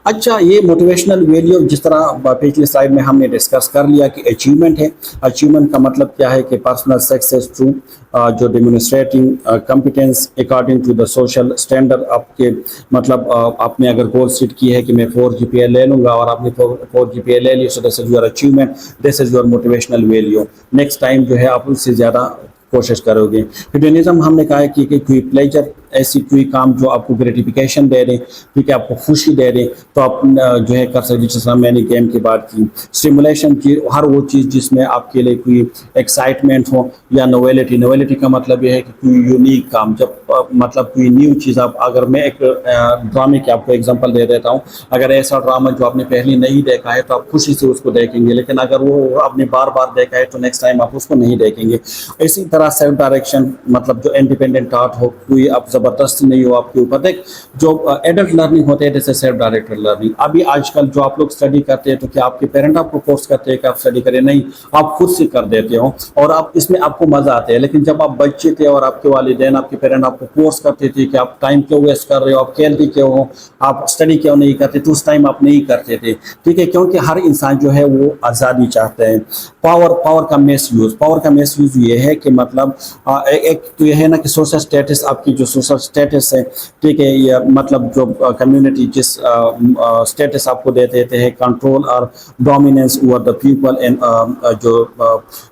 अच्छा, ये मोटिवेशनल वैल्यू जिस तरह पिछले स्लाइड में हमने डिस्कस कर लिया कि अचीवमेंट है। अचीवमेंट का मतलब क्या है कि पर्सनल सक्सेस थ्रू जो demonstrating competence according to the social standard. आपके मतलब आपने अगर गोल सेट की है कि मैं 4 GPA ले लूँगा और आपने 4 GPA ले ली, so this is your achievement, this is your motivational value. Next time जो है आप उससे ज़्यादा कोशिश करोगे। हेडोनिज्म हमने कहा है कि कोई प्लेजर, ऐसी कोई काम जो आपको ग्रेटिफिकेशन दे रहे, ठीक है, आपको खुशी दे रहे, तो आप जो है कर सकते। जिस तरह मैंने गेम की बात की, स्टिमुलेशन की, हर वो चीज़ जिसमें आपके लिए कोई एक्साइटमेंट हो, या नोवेलिटी। नोवेलिटी का मतलब ये है कि कोई यूनिक काम, जब मतलब कोई न्यू चीज़ आप, अगर मैं एक ड्रामे की आपको एग्जांपल दे देता हूँ, अगर ऐसा ड्रामा जो आपने पहले नहीं देखा है तो आप खुशी से उसको देखेंगे, लेकिन अगर वो आपने बार बार देखा है तो नेक्स्ट टाइम आप उसको नहीं देखेंगे। इसी तरह सेल्फ डायरेक्शन, मतलब जो इंडिपेंडेंट थॉट हो, कोई आप ज़बरदस्ती नहीं हो आपके ऊपर। देख, जो एडल्ट लर्निंग होते हैं जैसे सेल्फ डायरेक्टेड लर्निंग। अभी आजकल जो आप लोग स्टडी करते हैं तो क्या आपके पेरेंट आपको फोर्स करते हैं कि आप स्टडी करें? नहीं, आप खुद से कर देते हो और आप इसमें आपको मजा आता है। लेकिन जब आप बच्चे थे और आपके वालिदैन, आपके पेरेंट आपको फोर्स करते थे कि आप टाइम क्यों वेस्ट कर रहे हो, आप खेलते क्यों हो, आप स्टडी क्यों नहीं करते, तो उस टाइम आप नहीं करते थे, ठीक है, क्योंकि हर इंसान जो है वो आज़ादी चाहते हैं। पावर का मिस यूज़। पावर का मिस यूज़ ये है कि मतलब एक तो ये है ना कि सोशल स्टेटस, आपकी जो सोशल स्टेटस है, ठीक है, ये मतलब जो कम्युनिटी जिस स्टेटस आपको दे देते हैं, कंट्रोल और dominance over the people and जो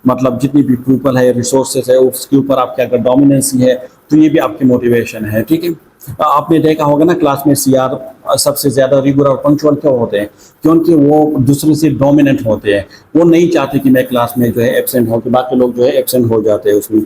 मतलब जितनी भी पीपल है, रिसोर्सेज है, उसके ऊपर आपके अगर डोमिनेंसी है तो ये भी आपकी मोटिवेशन है, ठीक है। आपने देखा होगा ना क्लास में सीआर सबसे ज़्यादा रिगुलर और पंक्चुअल क्यों होते हैं? क्योंकि वो दूसरे से डोमिनेंट होते हैं। वो नहीं चाहते कि मैं क्लास में जो है एब्सेंट हो, कि बाकी लोग जो है एब्सेंट हो जाते हैं उसमें।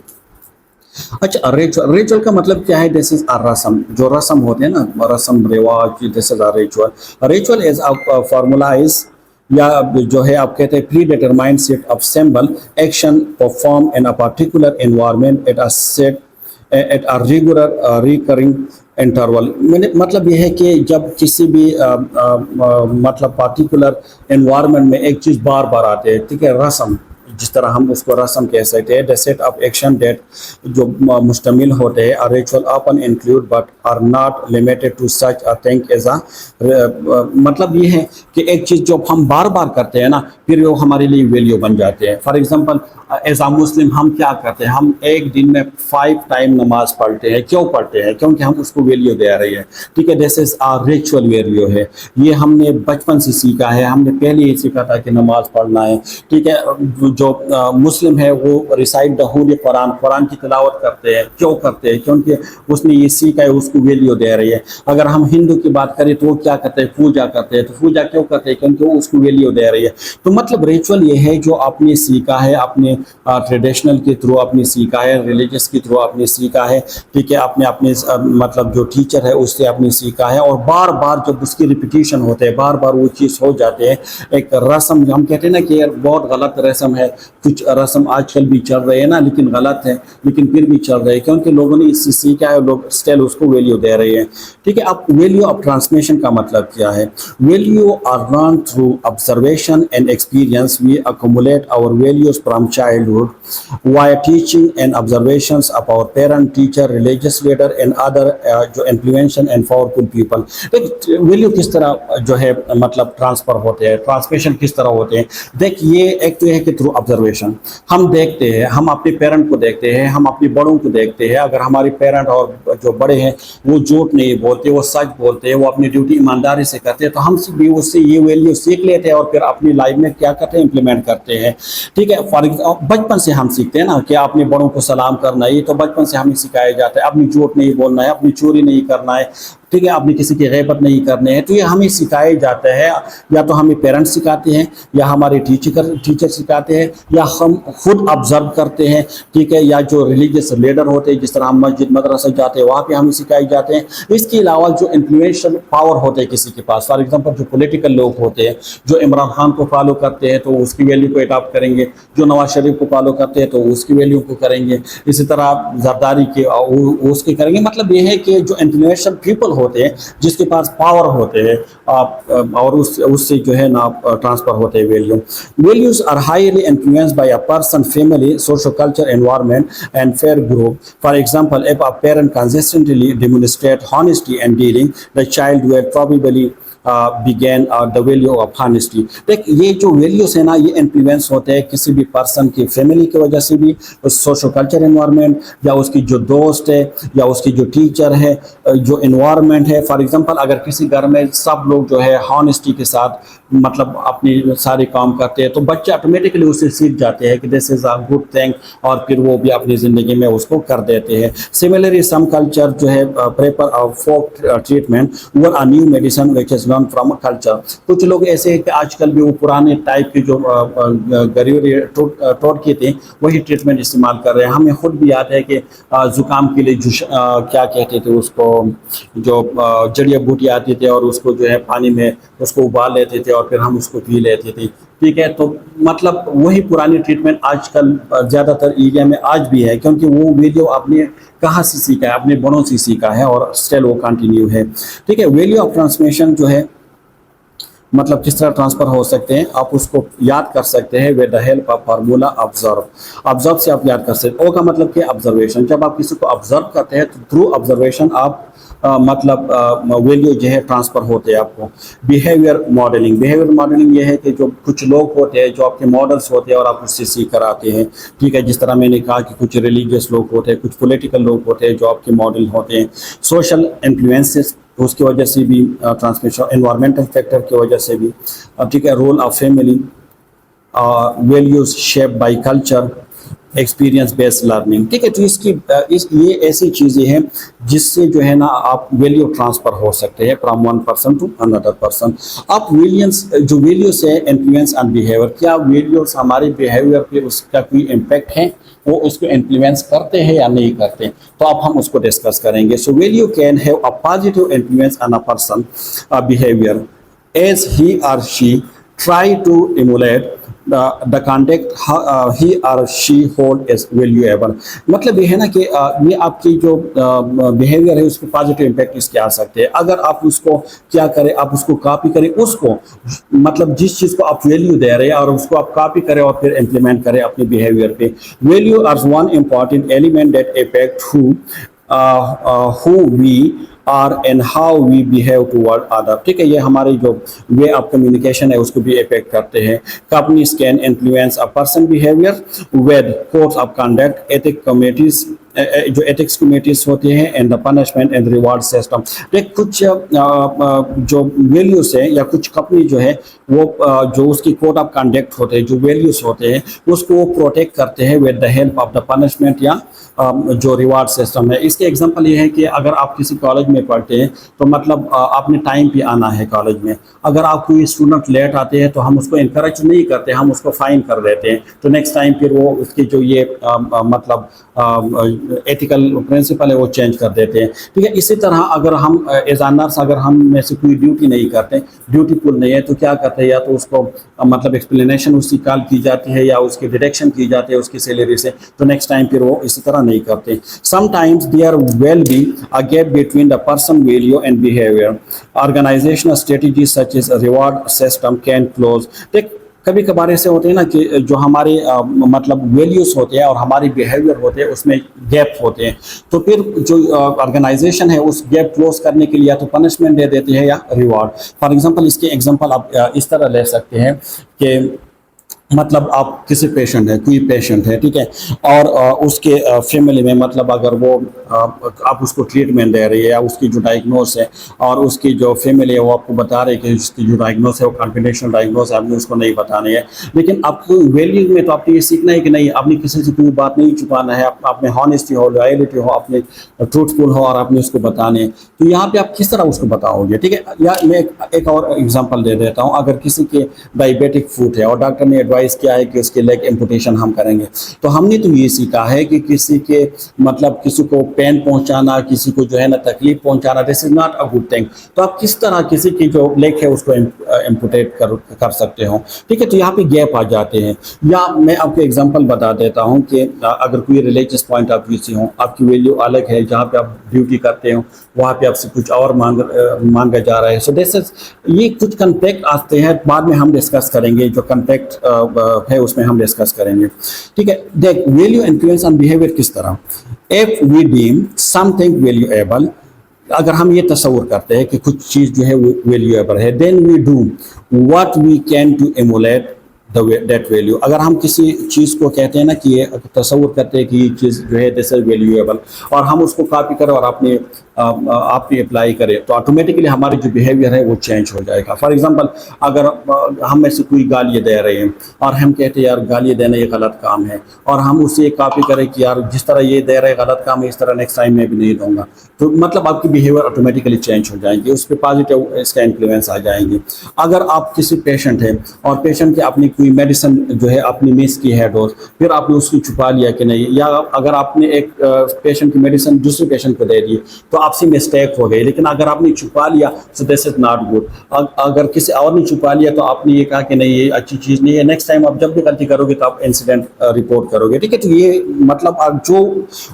अच्छा, रिचुअल। रिचुअल का मतलब क्या है? दिस इज अ रस्म। जो रस्म होते हैं ना, रस्म रिवाज, this is a ritual. Ritual is a formalise, या जो है आप कहते हैं pre determined set of symbol action perform in a particular environment at a set at a regular recurring interval मैंने मतलब ये है कि जब किसी भी मतलब पार्टिकुलर एनवायरनमेंट में एक चीज़ बार बार आते हैं, ठीक है, रस्म, जिस तरह हम उसको रस्म कह सकते हैं, the set of action that जो मुश्तमिल होते हैं, आर रिचुअल अपन include but are not limited to such a thing as a, मतलब ये है कि एक चीज़ जो हम बार बार करते हैं ना, फिर वो हमारे लिए वैल्यू बन जाते हैं। फॉर एग्जांपल एज आ मुस्लिम हम क्या करते हैं, हम एक दिन में 5 टाइम नमाज पढ़ते हैं। क्यों पढ़ते हैं? क्योंकि हम उसको वैल्यू दे रहे हैं, ठीक है। This is a ritual value है, ये हमने बचपन से सीखा है, हमने पहले ही सीखा था कि नमाज पढ़ना है, ठीक है। जो मुस्लिम है वो रिसाइट द होली कुरान, कुरान की तिलावत करते हैं। क्यों करते हैं? क्योंकि उसने ये सीखा है, उसको वैल्यू दे रही है। अगर हम हिंदू की बात करें तो वो क्या करते हैं? पूजा करते हैं। तो पूजा क्यों करते हैं? क्योंकि वो उसको वैल्यू दे रही है। तो मतलब रिचुअल ये है जो आपने सीखा है, अपने ट्रेडिशनल के थ्रू आपने सीखा है, रिलीजियस के थ्रू आपने सीखा है, ठीक है। आपने अपने मतलब जो टीचर है उससे आपने सीखा है, और बार बार जब उसकी रिपीटिशन होते हैं, बार बार वो चीज़ हो जाते हैं। एक रस्म हम कहते हैं ना कि यार बहुत गलत रस्म है, कुछ रस्म आजकल भी चल रहे हैं ना, लेकिन गलत है, लेकिन फिर भी चल रहे हैं क्योंकि लोगों ने इससे सीखा है, लोग स्टिल उसको वैल्यू दे रहे हैं, ठीक है। अब वैल्यू ऑफ ट्रांसमिशन का मतलब क्या है? Value are learn through observation and experience. We accumulate our values from childhood via teaching and observations of our parent, teacher, religious leader and other जो influential and powerful people. Value किस तरह जो है मतलब ट्रांसफर होते हैं, ट्रांसमिशन किस तरह होते हैं? देख, ये एक तो है कि थ्रू ऑब्जर्वेशन हम देखते हैं, हम अपने पेरेंट को देखते हैं, हम अपने बड़ों को देखते हैं। अगर हमारे पेरेंट और जो बड़े हैं वो झूठ नहीं बोलते, वो सच बोलते हैं, वो अपनी ड्यूटी ईमानदारी से करते हैं, तो हम भी उससे ये वैल्यू सीख लेते हैं और फिर अपनी लाइफ में क्या करते हैं? इंप्लीमेंट करते हैं, ठीक है। फॉर एग्जाम्पल बचपन से हम सीखते हैं ना कि अपने बड़ों को सलाम करना, ये तो बचपन से हमें सिखाया जाता है। अपनी झूठ नहीं बोलना है, अपनी चोरी नहीं करना है, ठीक है, आपने किसी की गैबत नहीं करने हैं। तो ये हमें सिखाया जाता है, या तो हमें पेरेंट्स सिखाते हैं, या हमारे टीचर सिखाते हैं, या हम खुद ऑब्जर्व करते हैं, ठीक है, या जो रिलीजियस लीडर होते हैं, जिस तरह हम मस्जिद मदरसा जाते हैं वहाँ पे हमें सिखाए जाते हैं। इसके अलावा जो इन्फ्लुएंशियल पावर होते हैं किसी के पास, फॉर एग्जाम्पल जो पॉलिटिकल लोग होते हैं, जो इमरान खान को फॉलो करते हैं तो उसकी वैल्यू को अडॉप्ट करेंगे, जो नवाज शरीफ को फॉलो करते हैं तो उसकी वैल्यू को करेंगे, इसी तरह जरदारी के उसके करेंगे। मतलब ये है कि जो इन्फ्लुएंशियल पीपल होते हैं, जिसके पास पावर होते हैं, और उससे जो है ना ट्रांसफर होते हैं value. Values are highly influenced by a person, family, social culture, environment and peer group. For example, if a parent consistently demonstrate honesty and dealing, the child will probably begin the value of honesty. देख, ये जो वैल्यूज है ना, ये इन्फ्लुएंस होते हैं किसी भी पर्सन की फैमिली की वजह से भी, सोशल कल्चर एनवायरनमेंट, या उसकी जो दोस्त है, या उसकी जो टीचर है, जो एनवायरनमेंट है। फॉर एग्जांपल, अगर किसी घर में सब लोग जो है हॉनेस्टी के साथ मतलब अपनी सारे काम करते हैं, तो बच्चे ऑटोमेटिकली उससे सीख जाते हैं कि this is a good thing, और फिर वो भी अपनी ज़िंदगी में उसको कर देते हैं। सिमिलरली सम कल्चर जो है prefer folk treatment over a new medicine which is learn from culture. कुछ लोग ऐसे हैं कि आजकल भी वो पुराने टाइप के जो गरीबी टोटके थे वही ट्रीटमेंट इस्तेमाल कर रहे हैं। हमें खुद भी याद है कि ज़ुकाम के लिए क्या कहते थे उसको, जो जड़ी बूटी आती थी और उसको जो है पानी में उसको उबाल लेते थे और फिर हम उसको पी लेते थे, ठीक है। तो मतलब वही पुरानी ट्रीटमेंट आजकल ज़्यादातर एरिया में आज भी है, क्योंकि वो वीडियो आपने कहाँ से सीखा है? अपने बड़ों से सीखा है, और स्टिल वो कंटिन्यू है, ठीक है। वैल्यू ऑफ ट्रांसमिशन जो है मतलब किस तरह ट्रांसफर हो सकते हैं, आप उसको याद कर सकते हैं with the help of formula observe. Observe से आप याद कर सकते हैं। ओ का मतलब क्या? ऑब्जर्वेशन। जब आप किसी को ऑब्जर्व करते हैं तो थ्रू ऑब्जर्वेशन आप मतलब वैल्यू जो है ट्रांसफर होते हैं आपको। बिहेवियर मॉडलिंग, बिहेवियर मॉडलिंग ये है कि जो कुछ लोग होते हैं जो आपके मॉडल्स होते हैं और आप उससे सीख कर आते हैं, ठीक है। जिस तरह मैंने कहा कि कुछ रिलीजियस लोग होते हैं, कुछ पॉलिटिकल लोग होते हैं जो आपके मॉडल होते हैं। सोशल इन्फ्लुएंसेस, उसकी वजह से भी ट्रांसमिशन, एनवायरमेंटल फैक्टर की वजह से भी, ठीक है। Role of family, values shape by culture, experience based learning, ठीक है। तो ये ऐसी चीज़ें हैं जिससे जो है ना आप वैल्यू ट्रांसफ़र हो सकते हैं from one person to another person. अब जो वैल्यूज है इन्फ्लुएंस ऑन बिहेवियर, क्या वैल्यूज हमारे बिहेवियर पे उसका कोई इम्पैक्ट है, वो उसको इन्फ्लुएंस करते हैं या नहीं करते? तो अब हम उसको डिस्कस करेंगे। So value can have a positive influence on a person behaviour as he or she try to emulate the contact he or she hold is valuable. मतलब ये है ना कि ये आपकी जो बिहेवियर है उसके पॉजिटिव इम्पैक्ट इसके आ सकते हैं। अगर आप उसको क्या करें, आप उसको कॉपी करें, उसको मतलब जिस चीज़ को आप वैल्यू दे रहे हैं और उसको आप कॉपी करें और फिर इम्प्लीमेंट करें अपने बिहेवियर पे। Value are one important element that effect who we are and how we behave toward other। ठीक है, ये हमारी जो वे ऑफ कम्युनिकेशन है उसको भी इफेक्ट करते हैं। Companies can influence a person behaviour with codes of conduct, ethic committees जो एथिक्स कमेटीज होती हैं, and the punishment and reward system. देख कुछ जो वैल्यूज है या कुछ कंपनी जो है वो जो उसकी कोड ऑफ कंडक्ट होते हैं, जो वैल्यूज होते हैं उसको वो प्रोटेक्ट करते हैं with the help of the punishment या जो रिवार्ड सिस्टम है। इसके एग्जांपल ये है कि अगर आप किसी कॉलेज में पढ़ते हैं तो मतलब आपने टाइम पे आना है कॉलेज में। अगर आप कोई स्टूडेंट लेट आते हैं तो हम उसको इनकरेज नहीं करते, हम उसको फाइन कर देते हैं। तो नेक्स्ट टाइम फिर वो उसकी जो ये मतलब एथिकल प्रिंसिपल है वो चेंज कर देते हैं। ठीक है, इसी तरह अगर हम एज अ नर्स अगर हम में से कोई ड्यूटी नहीं करते, ड्यूटीफुल नहीं है, तो क्या करते हैं, या तो उसको मतलब एक्सप्लेनेशन उसकी कॉल की जाती है या उसकी डिडक्शन की जाती है उसकी सैलरी से। तो नेक्स्ट टाइम फिर वो इसी तरह नहीं करते। Sometimes there will be a gap between the person value and behaviour. Organisational strategy such as reward system can close. कभी कभार ऐसे होते हैं ना कि जो हमारे मतलब वैल्यूज होते हैं और हमारी बिहेवियर होते हैं उसमें गैप होते हैं। तो फिर जो ऑर्गेनाइजेशन है उस गैप क्लोज करने के लिए या तो पनिशमेंट दे देती है या रिवॉर्ड। फॉर एग्जांपल इसके एग्जांपल आप इस तरह ले सकते हैं कि मतलब आप किसी पेशेंट है, कोई पेशेंट है, ठीक है, और उसके फैमिली में मतलब अगर वो आप उसको ट्रीटमेंट दे रही है या उसकी जो डायग्नोस है और उसकी जो फैमिली है वो आपको बता रही है कि उसकी जो डायग्नोस है वो कॉन्फिडेंशियल डायग्नोस है, आपने उसको नहीं बतानी है। लेकिन आपको वैल्यू में तो आपने ये सीखना है कि नहीं, आपने किसी से कोई बात नहीं छुपाना है, आप में हॉनेस्टी हो, लॉयलिटी हो, आपने ट्रूथफुल हो और आपने उसको बताने। तो यहाँ पे आप किस तरह उसको बताओगे। ठीक है, या मैं एक और एग्जाम्पल दे देता हूँ। अगर किसी के डायबिटिक फूट है और डॉक्टर ने एडवाइस किया है कि उसके लेग एम्पुटेशन हम करेंगे, तो हमने तो ये सीखा है कि किसी के मतलब किसी को पेन पहुंचाना, किसी को जो है ना तकलीफ पहुंचाना, this is not a good thing. तो आप किस तरह किसी की जो लेग है उसको एम्पुटेट कर सकते हो। ठीक है, तो यहाँ पे गैप आ जाते हैं। या मैं आपको एग्जांपल बता देता हूँ कि अगर कोई रिलीजियस पॉइंट ऑफ व्यू से हो, आपकी वैल्यू अलग है, जहाँ पे आप ड्यूटी करते हो वहाँ पे आपसे कुछ और मांगा जा रहा है। सो दिस इज ये कुछ कॉन्फ्लिक्ट आते हैं, बाद में हम डिस्कस करेंगे, जो कॉन्फ्लिक्ट है उसमें हम डिस्कस करेंगे। ठीक है, देख वैल्यू इन्फ्लुएंस ऑन बिहेवियर किस तरह। If we deem something valuable, अगर हम ये तस्वुर करते हैं कि कुछ चीज़ जो है वैल्यूएबल है, then we do what we can to emulate that value. अगर हम किसी चीज़ को कहते हैं ना कि ये तस्वुर करते हैं कि ये चीज़ जो है दिस इज वैल्यूएबल, और हम उसको कॉपी करें और आपने अप्लाई करें, तो ऑटोमेटिकली हमारी जो बिहेवियर है वो चेंज हो जाएगा। फॉर एग्जांपल अगर हम में से कोई गालियाँ दे रहे हैं और हम कहते हैं यार गालियाँ देना ये गलत काम है, और हम उसे कॉपी करें कि यार जिस तरह ये दे रहे गलत काम है इस तरह नेक्स्ट टाइम मैं भी नहीं दूंगा, तो मतलब आपकी बिहेवियर ऑटोमेटिकली चेंज हो जाएगी, उस पर पॉजिटिव इसका इन्फ्लुएंस आ जाएंगे। अगर आप किसी पेशेंट है और पेशेंट के अपनी कोई मेडिसिन जो है अपनी मिस की है डोज, फिर आपने उसकी छुपा लिया कि नहीं, या अगर आपने एक पेशेंट की मेडिसिन दूसरे पेशेंट को दे दी तो आपसे मिस्टेक हो गई, लेकिन अगर आपने छुपा लिया सो दिस इज नॉट गुड। अगर किसी और ने छुपा लिया तो आपने ये कहा कि नहीं ये अच्छी चीज़ नहीं है, नेक्स्ट टाइम आप जब भी गलती करोगे तो आप इंसिडेंट रिपोर्ट करोगे। ठीक है, तो ये मतलब आप जो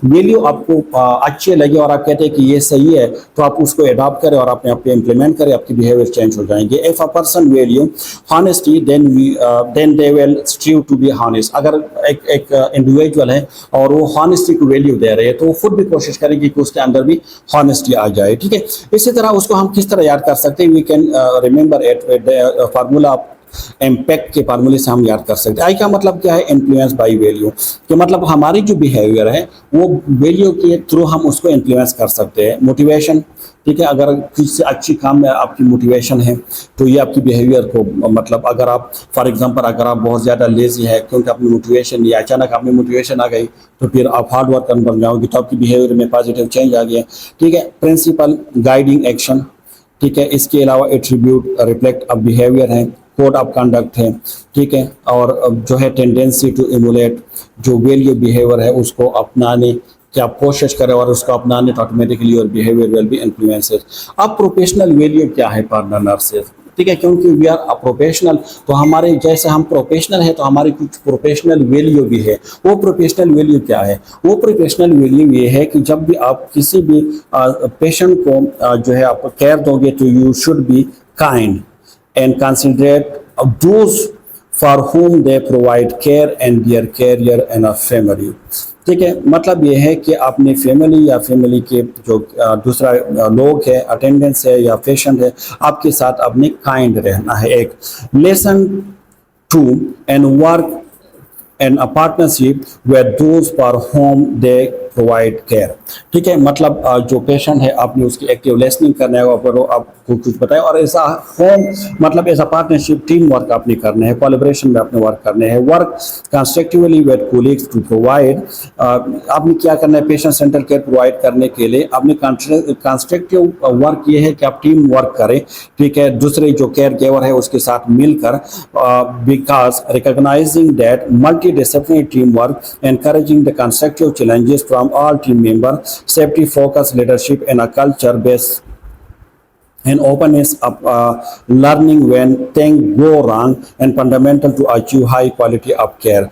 वैल्यू आपको अच्छे लगे और आप कहते हैं कि ये सही है तो आप उसको अडॉप्ट करें और अपने आप पे इम्प्लीमेंट करें, आपकी बिहेवियर चेंज हो जाएंगे। If a person value honesty then they will strive to be honest. अगर एक इंडिविजुअल है और वो हॉनेस्टी को वैल्यू दे रहे हैं तो वो खुद भी कोशिश करेंगे कि उसके अंदर भी हॉनेस्टी आ जाए। ठीक है, इसी तरह उसको हम किस तरह याद कर सकते हैं, we can remember it formula of impact के फार्मूले से हम याद कर सकते हैं। आई का मतलब क्या है, इन्फ्लुएंस बाय वैल्यू, कि मतलब हमारी जो बिहेवियर है वो वैल्यू के थ्रू हम उसको इन्फ्लुएंस कर सकते हैं। मोटिवेशन, ठीक है, अगर किसी अच्छी काम में आपकी मोटिवेशन है तो ये आपकी बिहेवियर को मतलब अगर आप फॉर एग्जांपल अगर आप बहुत ज़्यादा लेजी है क्योंकि अपनी मोटिवेशन या अचानक आपने मोटिवेशन आ गई तो फिर आप हार्ड वर्क करने बन जाओगे तो आपकी बिहेवियर में पॉजिटिव चेंज आ गया। ठीक है, प्रिंसिपल गाइडिंग एक्शन, ठीक है, इसके अलावा एट्रीब्यूट रिफ्लेक्ट ऑफ बिहेवियर है, कोड ऑफ कंडक्ट है। ठीक है, और जो है टेंडेंसी टू इमुलेट, जो वैल्यू बिहेवियर है उसको अपनाने कि आप कोशिश करें और उसको अपनाने तो ऑटोमेटिकली और बिहेवियर विल बी इन्फ्लुएंसेस। अब प्रोफेशनल वैल्यू क्या है फॉर द नर्सेज। ठीक है, क्योंकि वी आर अ प्रोफेशनल, तो हमारे जैसे हम प्रोफेशनल है तो हमारी कुछ प्रोफेशनल वैल्यू भी है। वो प्रोफेशनल वैल्यू क्या है? वो प्रोफेशनल वैल्यू ये है कि जब भी आप किसी भी पेशेंट को जो है आप केयर दोगे तो you should be kind and considerate those for whom they provide care and their career and a family। ठीक है, मतलब ये है कि अपनी फैमिली या फैमिली के जो दूसरा लोग है, अटेंडेंस है या पेशेंट है, आपके साथ अपने काइंड रहना है। एक listen to and work and a partnership with those for whom they provide care. ठीक है, मतलब जो पेशेंट है आपने उसकी एक्टिव लिसनिंग करना है, और आपको कुछ बताए, और ऐसा होम मतलब ऐसा पार्टनरशिप टीम वर्क आपने करना है, कोलैबोरेशन में अपने वर्क करने हैं। Work constructively with colleagues to provide, आपने क्या करना है पेशेंट सेंटर केयर प्रोवाइड करने के लिए आपने कंस्ट्रक्टिव वर्क ये है कि आप टीम वर्क करें। ठीक है, दूसरे जो केयर गिवर है उसके साथ मिलकर, because recognising that multidisciplinary team work encouraging the constructive challenges from all team members, safety focused leadership and a culture based and openness of learning when things go wrong and fundamental to achieve high quality of care।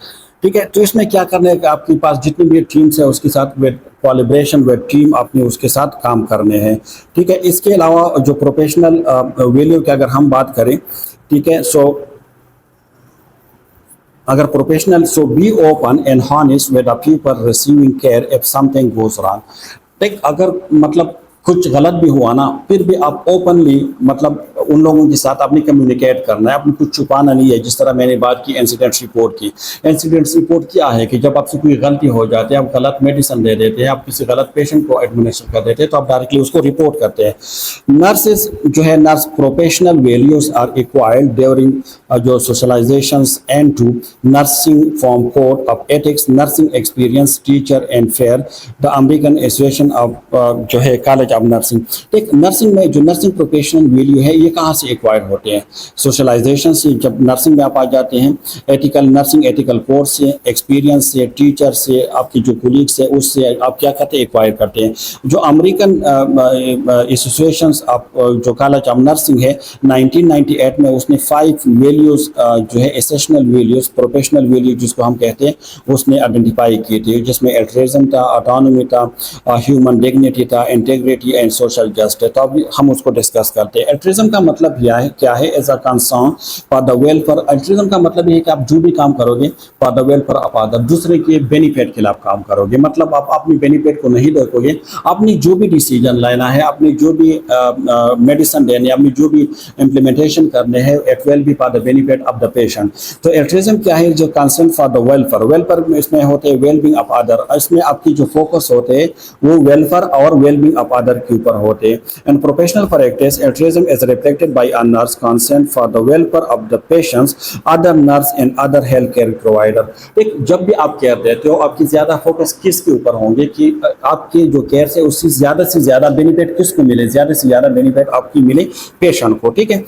ठीक है, तो इसमें क्या करना है कि आपके पास जितनी भी टीम्स है उसके साथ विद कोलैबोरेशन विद टीम आपने उसके साथ काम करने हैं। ठीक है, इसके अलावा जो प्रोफेशनल वैल्यू की अगर हम बात करें, ठीक है, सो अगर professional, so be open and honest with the people receiving care if something goes wrong. ठीक, अगर मतलब कुछ गलत भी हुआ ना, फिर भी आप ओपनली मतलब उन लोगों के साथ आपने कम्युनिकेट करना है, आपने कुछ छुपाना नहीं है। जिस तरह मैंने बात की इंसिडेंट रिपोर्ट की, इंसिडेंट रिपोर्ट क्या है कि जब आपसे कोई गलती हो जाती है, आप गलत मेडिसिन दे देते हैं, आप किसी गलत पेशेंट को एडमिनिस्टर कर देते हैं, तो आप डायरेक्टली उसको रिपोर्ट करते हैं। नर्सेज जो है, nurse professional values are acquired during जो socialisations and to nursing form code of ethics, nursing experience, teacher and fair, the American association of जो है कॉलेज ऑफ नर्सिंग। एक नर्सिंग में जो नर्सिंग प्रोफेशनल वैल्यू है ये कहाँ से एक्वायर होते हैं? सोशलाइजेशन से, जब नर्सिंग में आप आ जाते हैं, एथिकल नर्सिंग एथिकल कोर्स से, एक्सपीरियंस से, टीचर से, आपके जो कोलीग्स है उससे आप क्या करते हैं, एक्वायर करते हैं। जो अमेरिकन एसोसिएशन ऑफ जो कॉलेज ऑफ नर्सिंग है 1998 में उसने 5 वैल्यूज जो है एसेशनल वैल्यूज, प्रोफेशनल वैल्यूज जिसको हम कहते हैं, उसने आइडेंटिफाई किए थे, जिसमें एल्ट्रिज्म था, ऑटोनॉमी था, ह्यूमन डिग्निटी था, इंटीग्रिटी एंड सोशल जस्टिस। तो अभी हम उसको डिस्कस करते हैं। एल्ट्रिज्म का मतलब क्या है? As a concern for the welfare. Altruism का मतलब ये है कि आप जो भी काम करोगे for the welfare of other, दूसरे के बेनिफिट के लिए आप काम करोगे। मतलब आप अपनी बेनिफिट को नहीं देखोगे, अपनी जो भी डिसीजन लेना है, अपनी जो भी मेडिसिन देनी है, अपनी जो भी इम्प्लीमेंटेशन करने हैं, it will be for the benefit of the patient. तो एल्ट्रिज्म क्या है? जो concern for the welfare, welfare में इसमें होते हैं वेलबींग ऑफ अदर, इसमें आपकी जो फोकस होते हैं वो वेलफेयर और वेलबींग ऑफ अदर के ऊपर होते हैं। And professional practice altruism is reflected by a nurse concern for the welfare of the patients, other nurse and other health care provider. एक जब भी आप केयर देते हो, आपकी ज्यादा फोकस किसके ऊपर होंगे कि आपके जो केयर से उससे ज्यादा बेनिफिट किसको मिले, ज्यादा से ज्यादा बेनिफिट आपकी मिले पेशेंट को। ठीक है,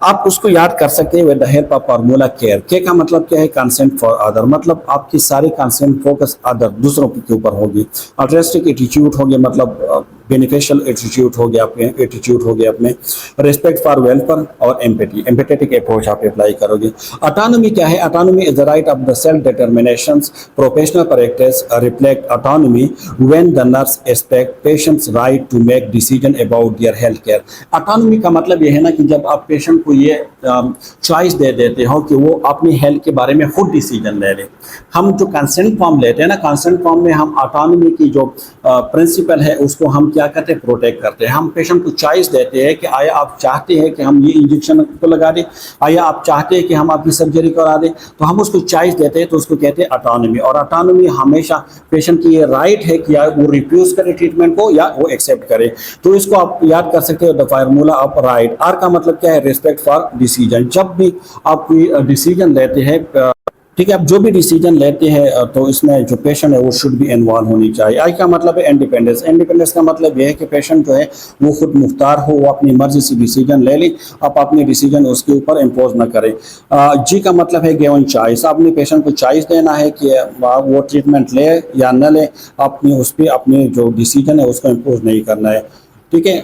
आप उसको याद कर सकते हैं with the help of formula care. के का मतलब क्या है? कंसेंट फॉर अदर, मतलब आपकी सारी कंसेंट फोकस अदर, दूसरों के ऊपर होगी। अल्ट्रिस्टिक एटीट्यूड हो गया, मतलब बेनिफिशियल एटीट्यूड हो गया, अपने एटीट्यूड हो गया अपने। रिस्पेक्ट फॉर वेलफेयर और एम्पैथी, एम्पैथेटिक अप्रोच आप अप्लाई करोगे। ऑटोनॉमी क्या है? Autonomy is the right of the self determinations. Professional practice reflect autonomy when the nurse expect patients right to make decision about their health care. Autonomy का मतलब ये है ना कि जब आप पेशेंट को ये चॉइस दे देते हो कि वो अपनी हेल्थ के बारे में खुद डिसीजन ले ले। हम जो कंसेंट फॉर्म लेते हैं ना, कंसेंट फॉर्म में हम ऑटोनॉमी की जो प्रिंसिपल है उसको हम क्या करते हैं? प्रोटेक्ट करते हैं। हम पेशेंट को चॉइस देते हैं कि आया आप चाहते हैं कि हम ये इंजेक्शन को लगा दें, आया आप चाहते हैं कि हम आपकी सर्जरी करा दें, तो हम उसको चॉइस देते हैं, तो उसको कहते हैं ऑटोनॉमी। और ऑटोनॉमी हमेशा पेशेंट की ये राइट है कि या वो रिफ्यूज करे ट्रीटमेंट को या वो एक्सेप्ट करे। तो इसको आप याद कर सकते हो, the formula of right. R का मतलब क्या है? Respect for decision. जब भी आप कोई डिसीजन लेते हैं, ठीक है, आप जो भी डिसीजन लेते हैं तो इसमें जो पेशेंट है वो शुड भी इन्वॉल्व होनी चाहिए। आई का मतलब है इंडिपेंडेंस। इंडिपेंडेंस का मतलब ये है कि पेशेंट जो है वो खुद मुख्तार हो, वो अपनी मर्जी से डिसीजन ले ले, आप अपने डिसीजन उसके ऊपर इम्पोज ना करें। जी का मतलब है गिवन चॉइस। अपने पेशेंट को चॉइस देना है कि वो ट्रीटमेंट ले या न ले, अपनी उस पर अपने जो डिसीजन है उसको इम्पोज नहीं करना है। ठीक है,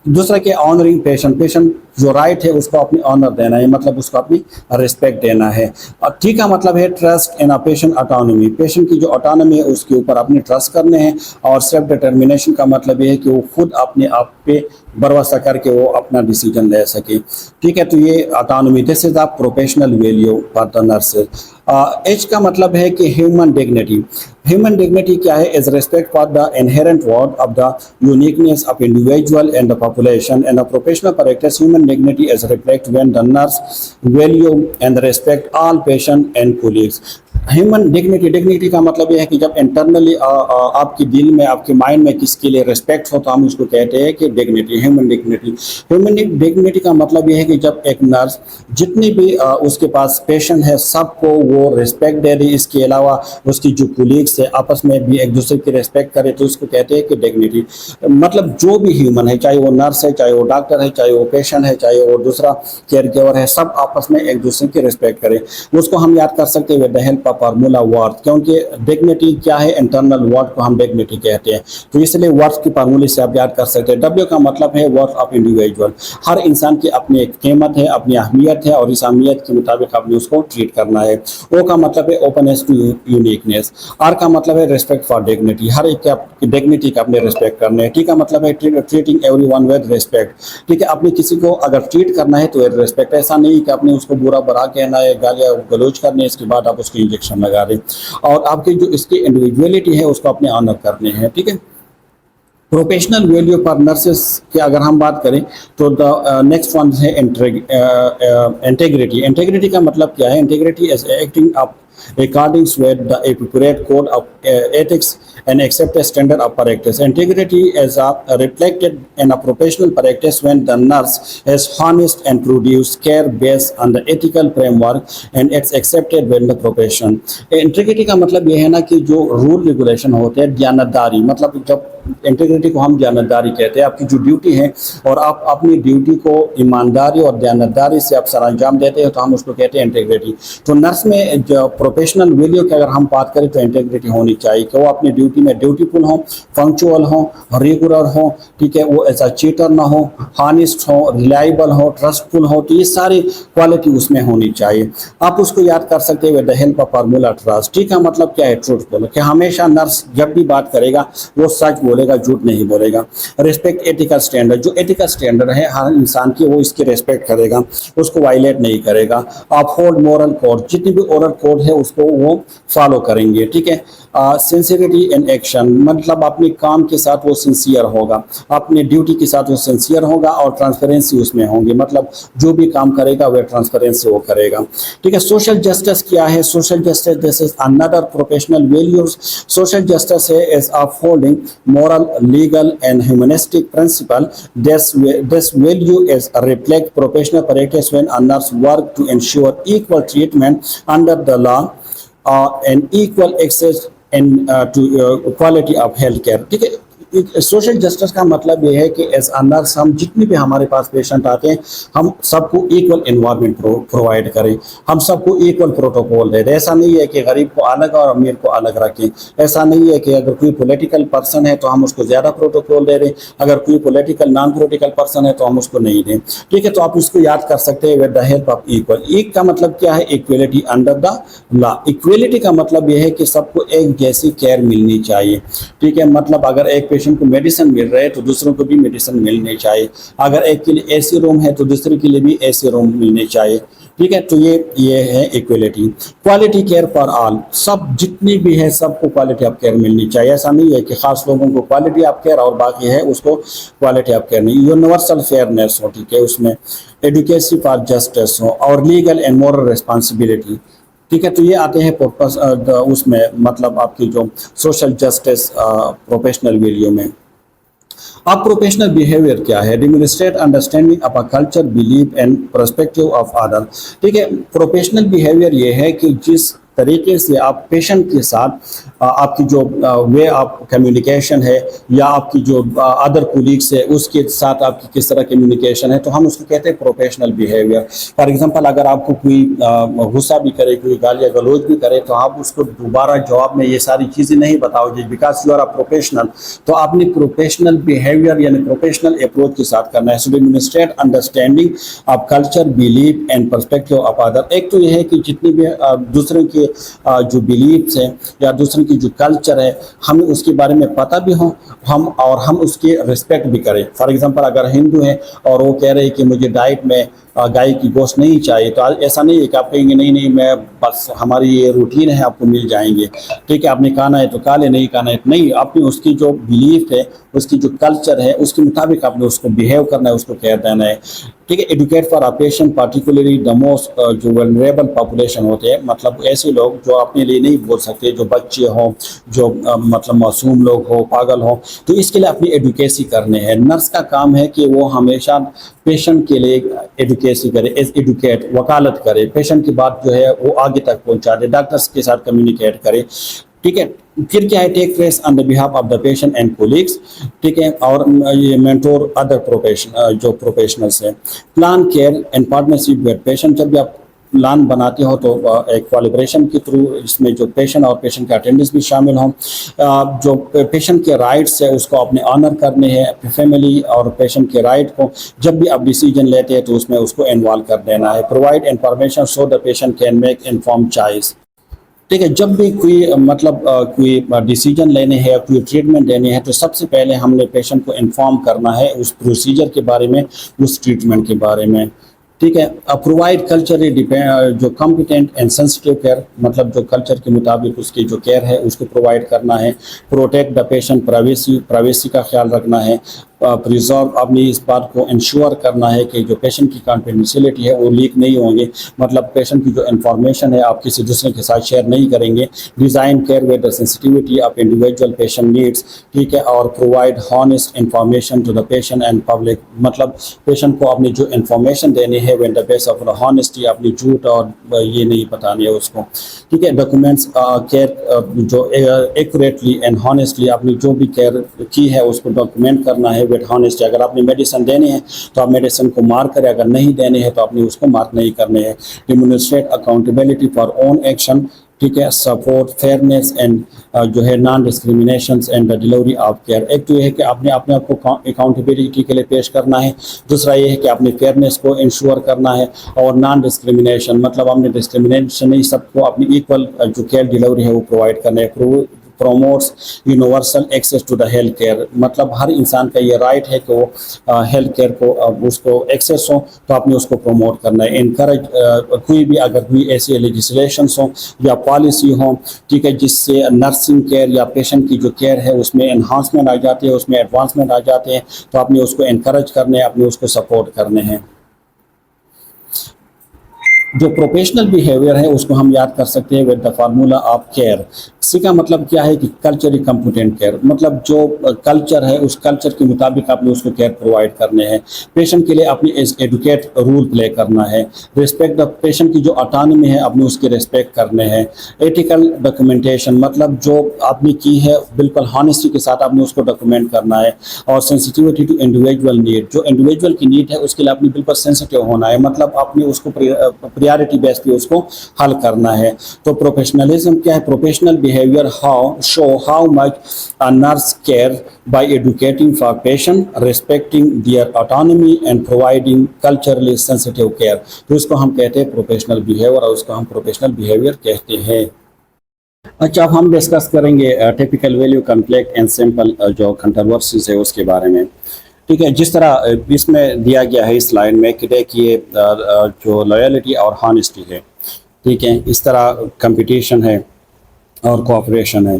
दूसरा कि ऑनरिंग पेशेंट, पेशेंट जो राइट है उसको अपनी ऑनर देना है, मतलब उसको अपनी रिस्पेक्ट देना है। और ठीक का मतलब है trust in a patient autonomy, patient की जो ऑटोनॉमी है उसके ऊपर अपनी ट्रस्ट करने हैं। और सेल्फ डिटर्मिनेशन का मतलब ये है कि वो खुद अपने आप पे भरोसा करके वो अपना डिसीजन ले सके। ठीक है, तो ये autonomy, this is a professional value for the nurses. H का मतलब है कि ह्यूमन डिग्निटी। ह्यूमन डिग्निटी क्या है? Is respect for the inherent worth of the uniqueness of individual and the population and the professional practice. Human dignity is reflect when the nurse value and respect all patient and colleagues. Human dignity, dignity का मतलब यह है कि जब इंटरनली आपके दिल में, आपके माइंड में किसके लिए रिस्पेक्ट हो तो हम उसको कहते हैं कि dignity, human dignity. Human dignity का मतलब यह है कि जब एक नर्स जितनी भी उसके पास पेशेंट है सबको वो रिस्पेक्ट दे रही, इसके अलावा उसकी जो कोलीग्स है आपस में भी एक दूसरे की रिस्पेक्ट करे, तो उसको कहते हैं कि डिग्निटी। मतलब जो भी ह्यूमन है, चाहे वो नर्स है, चाहे वो डॉक्टर है, चाहे वो पेशेंट है, चाहे वो दूसरा केयर गिवर है, सब आपस में एक दूसरे की रिस्पेक्ट करे। उसको हम याद कर सकते हैं with the help formula worth, क्योंकि डिग्निटी क्या है? इंटरनल वर्थ को हम डिग्निटी कहते हैं, तो इसलिए वर्थ की फार्मूले से आप याद कर सकते हैं। डब्ल्यू का मतलब है वर्थ ऑफ इंडिविजुअल, हर इंसान की अपनी एक कीमत है, अपनी अहमियत है और इस अहमियत के मुताबिक आपने उसको ट्रीट करना है। ओ का मतलब है ओपननेस टू यूनिकनेस। आर का मतलब है रिस्पेक्ट फॉर डिग्निटी, हर एक की डिग्निटी का अपने रिस्पेक्ट करना है। ठीक है, मतलब है ट्रीटिंग एवरीवन विद रिस्पेक्ट। ठीक है, अपने किसी को अगर ट्रीट करना है तो रिस्पेक्ट, ऐसा नहीं कि आपने उसको बुरा भला कहना है, गालियाँ गलौज करने है, इसके बाद आप उसको इंजेक्शन लगा रहे, और आपकी जो इसकी इंडिविजुअलिटी है उसको अपने ऑनर करने हैं। ठीक है, प्रोफेशनल वैल्यू फॉर नर्सेस की अगर हम बात करें तो द नेक्स्ट वन है इंटेग्रिटी। इंटेग्रिटी का मतलब क्या है? Integrity is acting up according with the appropriate code of ethics and accepted standard of practice. Integrity is reflected in a professional practice when the nurse is honest and produce care based on the ethical framework and it's accepted within the profession. Integrity का मतलब ये है ना कि जो रूल रेगुलेशन होते हैं, दयानतदारी, मतलब जब इंटीग्रिटी को हम दयानतदारी कहते हैं, आपकी जो ड्यूटी है और आप अपनी ड्यूटी को ईमानदारी और दयानतदारी से आप सरअंजाम देते हैं तो हम उसको कहते हैं इंटीग्रिटी। तो नर्स में जो प्रोफेशनल वैल्यू की अगर हम बात करें तो इंटीग्रिटी होनी चाहिए कि वो अपनी ड्यूटी में ड्यूटीफुल हो, पंक्चुअल हो, रेगुलर हो। ठीक है, वो ऐसा चीटर ना हो, हॉनेस्ट हो, रिलायबल हो, ट्रस्टफुल हो, तो ये सारी क्वालिटी उसमें होनी चाहिए। आप उसको याद कर सकते हैं with the help of formula trust. ठीक है, मतलब क्या है? ट्रूथफुल, कि हमेशा नर्स जब भी बात करेगा वो सच बोलेगा, झूठ नहीं बोलेगा। रिस्पेक्ट एथिकल स्टैंडर्ड, जो एथिकल स्टैंडर्ड है हर इंसान की वो इसकी रिस्पेक्ट करेगा, उसको वायलेट नहीं करेगा। अपहोल्ड मोरल कोड, जितनी भी ओरल कोड है उसको वो फॉलो करेंगे। ठीक है, सिंसियरिटी इन एक्शन, मतलब अपने काम के साथ वो सिंसियर होगा, अपने ड्यूटी के साथ वो सिंसियर होगा और ट्रांसपेरेंसी उसमें होंगे, मतलब जो भी काम करेगा वह ट्रांसपेरेंसी वो करेगा। ठीक है, सोशल जस्टिस क्या है? Social justice this is another professional values. Social justice है is upholding moral, legal and humanistic principle. This value is a reflect professional practice when others work to ensure equal treatment under the law and equal access to quality of healthcare. ठीक है, सोशल जस्टिस का मतलब ये है कि एज नर्स हम जितने भी हमारे पास पेशेंट आते हैं हम सबको इक्वल इन्वायरमेंट प्रोवाइड करें, हम सबको इक्वल प्रोटोकॉल दे दें। ऐसा नहीं है कि गरीब को अलग और अमीर को अलग रखें, ऐसा नहीं है कि अगर कोई पॉलिटिकल पर्सन है तो हम उसको ज़्यादा प्रोटोकॉल दे दें, अगर कोई पॉलिटिकल नॉन पॉलिटिकल पर्सन है तो हम उसको नहीं दें। ठीक है, तो आप उसको याद कर सकते हैं with the help of equal. एक का मतलब क्या है? Equality under the law. Equality का मतलब यह है कि सबको एक जैसी केयर मिलनी चाहिए। ठीक है, मतलब अगर एक पेशेंट को मेडिसिन मिल रहा है तो दूसरों को भी मेडिसिन मिलनी चाहिए, अगर एक के लिए एसी रूम है तो दूसरे के लिए भी एसी रूम मिलने चाहिए। ठीक है, तो ये है equality. Quality care for all, सब जितनी भी है सबको क्वालिटी ऑफ केयर मिलनी चाहिए। ऐसा नहीं है कि खास लोगों को क्वालिटी ऑफ केयर और बाकी है उसको क्वालिटी ऑफ केयर नहीं। यूनिवर्सल फेयरनेस हो, ठीक है, उसमें एडुकेसी फॉर जस्टिस हो और लीगल एंड मोरल रिस्पॉन्सिबिलिटी। ठीक है, तो ये आते हैं पर्पस उसमें, मतलब आपकी जो सोशल जस्टिस प्रोफेशनल वैल्यू में। अब प्रोफेशनल बिहेवियर क्या है? Demonstrate understanding of a culture, belief and perspective of other. ठीक है, प्रोफेशनल बिहेवियर ये है कि जिस तरीके से आप पेशेंट के साथ आपकी जो वे आप कम्युनिकेशन है या आपकी जो अदर कोलीग्स है उसके साथ आपकी किस तरह कम्युनिकेशन है, तो हम उसको कहते हैं प्रोफेशनल बिहेवियर। फॉर एग्जांपल अगर आपको कोई गुस्सा भी करे, कोई गालियाँ गलौज भी करे, तो आप उसको दोबारा जवाब में ये सारी चीज़ें नहीं बताओगे because you are a professional. तो आपने प्रोफेशनल बिहेवियर यानी प्रोफेशनल अप्रोच के साथ करना है। So demonstrate understanding of culture, belief and perspective of other. एक तो यह है कि जितनी भी दूसरे के जो बिलीफ्स हैं या दूसरे की जो कल्चर है हमें उसके बारे में पता भी हो, हम उसके रिस्पेक्ट भी करें। फॉर एग्जांपल अगर हिंदू हैं और वो कह रहे हैं कि मुझे डाइट में गाय की गोश्त नहीं चाहिए, तो ऐसा नहीं है कि आप कहेंगे नहीं नहीं मैं बस हमारी ये रूटीन है आपको मिल जाएंगे, ठीक है आपने खाना है तो खा ले, नहीं खाना है तो नहीं। आपने उसकी जो बिलीफ है, उसकी जो कल्चर है उसके मुताबिक आपने उसको बिहेव करना है, उसको कह देना है, ठीक है। Educate for a patient particularly the most जो वल्नरेबल पॉपुलेशन होते हैं, मतलब ऐसे लोग जो अपने लिए नहीं बोल सकते, जो बच्चे हों, जो मतलब मासूम लोग हो, पागल हो, तो इसके लिए अपनी एडुकेसी करने हैं। नर्स का काम है कि वो हमेशा पेशेंट के लिए एडुकेसी करे, एडुकेट वकालत करे, पेशेंट की बात जो है वो आगे तक पहुंचा दे, डॉक्टर्स के साथ कम्युनिकेट करे, ठीक है। फिर क्या है, take place on the behalf of the patient and colleagues, ठीक है। और ये मेंटोर अदर जो प्रोफेशनल्स हैं। Plan care and partnership with patient. जब भी आप प्लान बनाते हो तो एक कोलैबोरेशन के थ्रू इसमें जो पेशेंट और पेशेंट के अटेंडेंस भी शामिल हों। जो पेशेंट के राइट्स है उसको अपने ऑनर करने हैं। फैमिली और पेशेंट के राइट को जब भी आप डिसीजन लेते हैं तो उसमें उसको इन्वॉल्व कर देना है। Provide information so the patient can make inform choice, ठीक है। जब भी कोई मतलब कोई डिसीजन लेने हैं, कोई ट्रीटमेंट लेने हैं, तो सबसे पहले हमने पेशेंट को इन्फॉर्म करना है उस प्रोसीजर के बारे में, उस ट्रीटमेंट के बारे में, ठीक है। प्रोवाइड कल्चरली जो कॉम्पिटेंट एंड सेंसिटिव केयर, मतलब जो कल्चर के मुताबिक उसकी जो केयर है उसको प्रोवाइड करना है। प्रोटेक्ट द पेशेंट प्राइवेसी का ख्याल रखना है। प्रिजर्व, अपनी इस बात को इंश्योर करना है कि जो पेशेंट की कॉन्फिडेंशियलिटी है वो लीक नहीं होंगे, मतलब पेशेंट की जो इन्फॉर्मेशन है आप किसी दूसरे के साथ शेयर नहीं करेंगे। Design care with the sensitivity of individual patient needs, ठीक है। और provide honest information to the patient and public, मतलब पेशेंट को अपनी जो इन्फॉर्मेशन देनी है with the base of honesty, अपनी झूठ और ये नहीं बतानी है उसको, ठीक है। डॉक्यूमेंट्स केयर जो एक्यूरेटली एंड हॉनेस्टली आपने जो भी केयर की है उसको डॉक्यूमेंट करना है विद हॉनेस्टी। अगर आपने मेडिसिन देने हैं तो आप मेडिसिन को मार्क करें, अगर नहीं देने हैं तो आपने उसको मार्क नहीं करने हैं। Demonstrate accountability for own action, ठीक है। सपोर्ट फेयरनेस एंड जो है non discrimination and the delivery of care. एक तो ये है कि आपने अपने आप को अकाउंटेबिलिटी के लिए पेश करना है, दूसरा ये है कि आपने फेयरनेस को इंश्योर करना है, और नॉन डिस्क्रिमिनेशन मतलब आपने डिस्क्रिमिनेशन नहीं, सबको अपनी इक्वल जो केयर डिलीवरी है वो प्रोवाइड करना है। Promotes universal access to the health care, मतलब हर इंसान का ये राइट है कि वो हेल्थ केयर को उसको एक्सेस हो, तो आपने उसको प्रमोट करना है। इनकरेज कोई भी अगर कोई ऐसी लेजिस्लेशंस हो या पॉलिसी हो, ठीक है, जिससे नर्सिंग केयर या पेशेंट की जो केयर है उसमें एनहांसमेंट आ जाती है, उसमें एडवांसमेंट आ जाते हैं, तो आपने उसको इनकरेज करने हैं, आपने उसको सपोर्ट करने हैं। जो प्रोफेशनल बिहेवियर है उसको हम याद कर सकते हैं with the formula of care. इसी का मतलब क्या है कि कल्चरली कंपिटेंट केयर, मतलब जो कल्चर है उस कल्चर के मुताबिक आपने उसको केयर प्रोवाइड करने हैं। पेशेंट के लिए अपनी एडुकेट रोल प्ले करना है। रिस्पेक्ट द पेशेंट की जो ऑटोनॉमी है अपने उसके रिस्पेक्ट करने हैं। एथिकल डॉक्यूमेंटेशन, मतलब जो आपने की है बिल्कुल हॉनेस्टी के साथ आपने उसको डॉक्यूमेंट करना है। और सेंसिटिविटी टू इंडिविजुअल नीड, जो इंडिविजुअल की नीड है उसके लिए आपने बिल्कुल सेंसिटिव होना है, मतलब आपने उसको प्रायोरिटी बेस पे उसको हल करना है। तो प्रोफेशनलिज्म क्या है? Professional behaviour how much a nurse care by educating for patient, respecting their autonomy and providing culturally sensitive care। तो इसको हम कहते हैं प्रोफेशनल बिहेवियर, और उसको हम प्रोफेशनल बिहेवियर कहते हैं। अच्छा, अब हम डिस्कस करेंगे typical value, conflict and simple जो कंट्रोवर्सीज है उसके बारे में। ठीक है, जिस तरह इसमें दिया गया है इस लाइन में कि देखिए जो लॉयल्टी और हॉनेस्टी है, ठीक है, इस तरह कंपटीशन है और कोऑपरेशन है।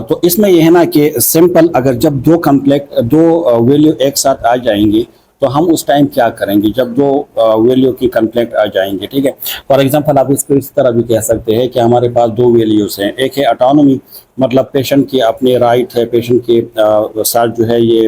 तो इसमें यह है ना कि सिंपल, अगर जब दो वैल्यू एक साथ आ जाएंगी तो हम उस टाइम क्या करेंगे जब दो वैल्यू की कॉन्फ्लिक्ट आ जाएंगे। ठीक है, फॉर एग्जांपल आप इसको इस तरह भी कह सकते हैं कि हमारे पास दो वैल्यूज़ हैं। एक है ऑटोनॉमी, मतलब पेशेंट की अपनी राइट है, पेशेंट के साथ जो है ये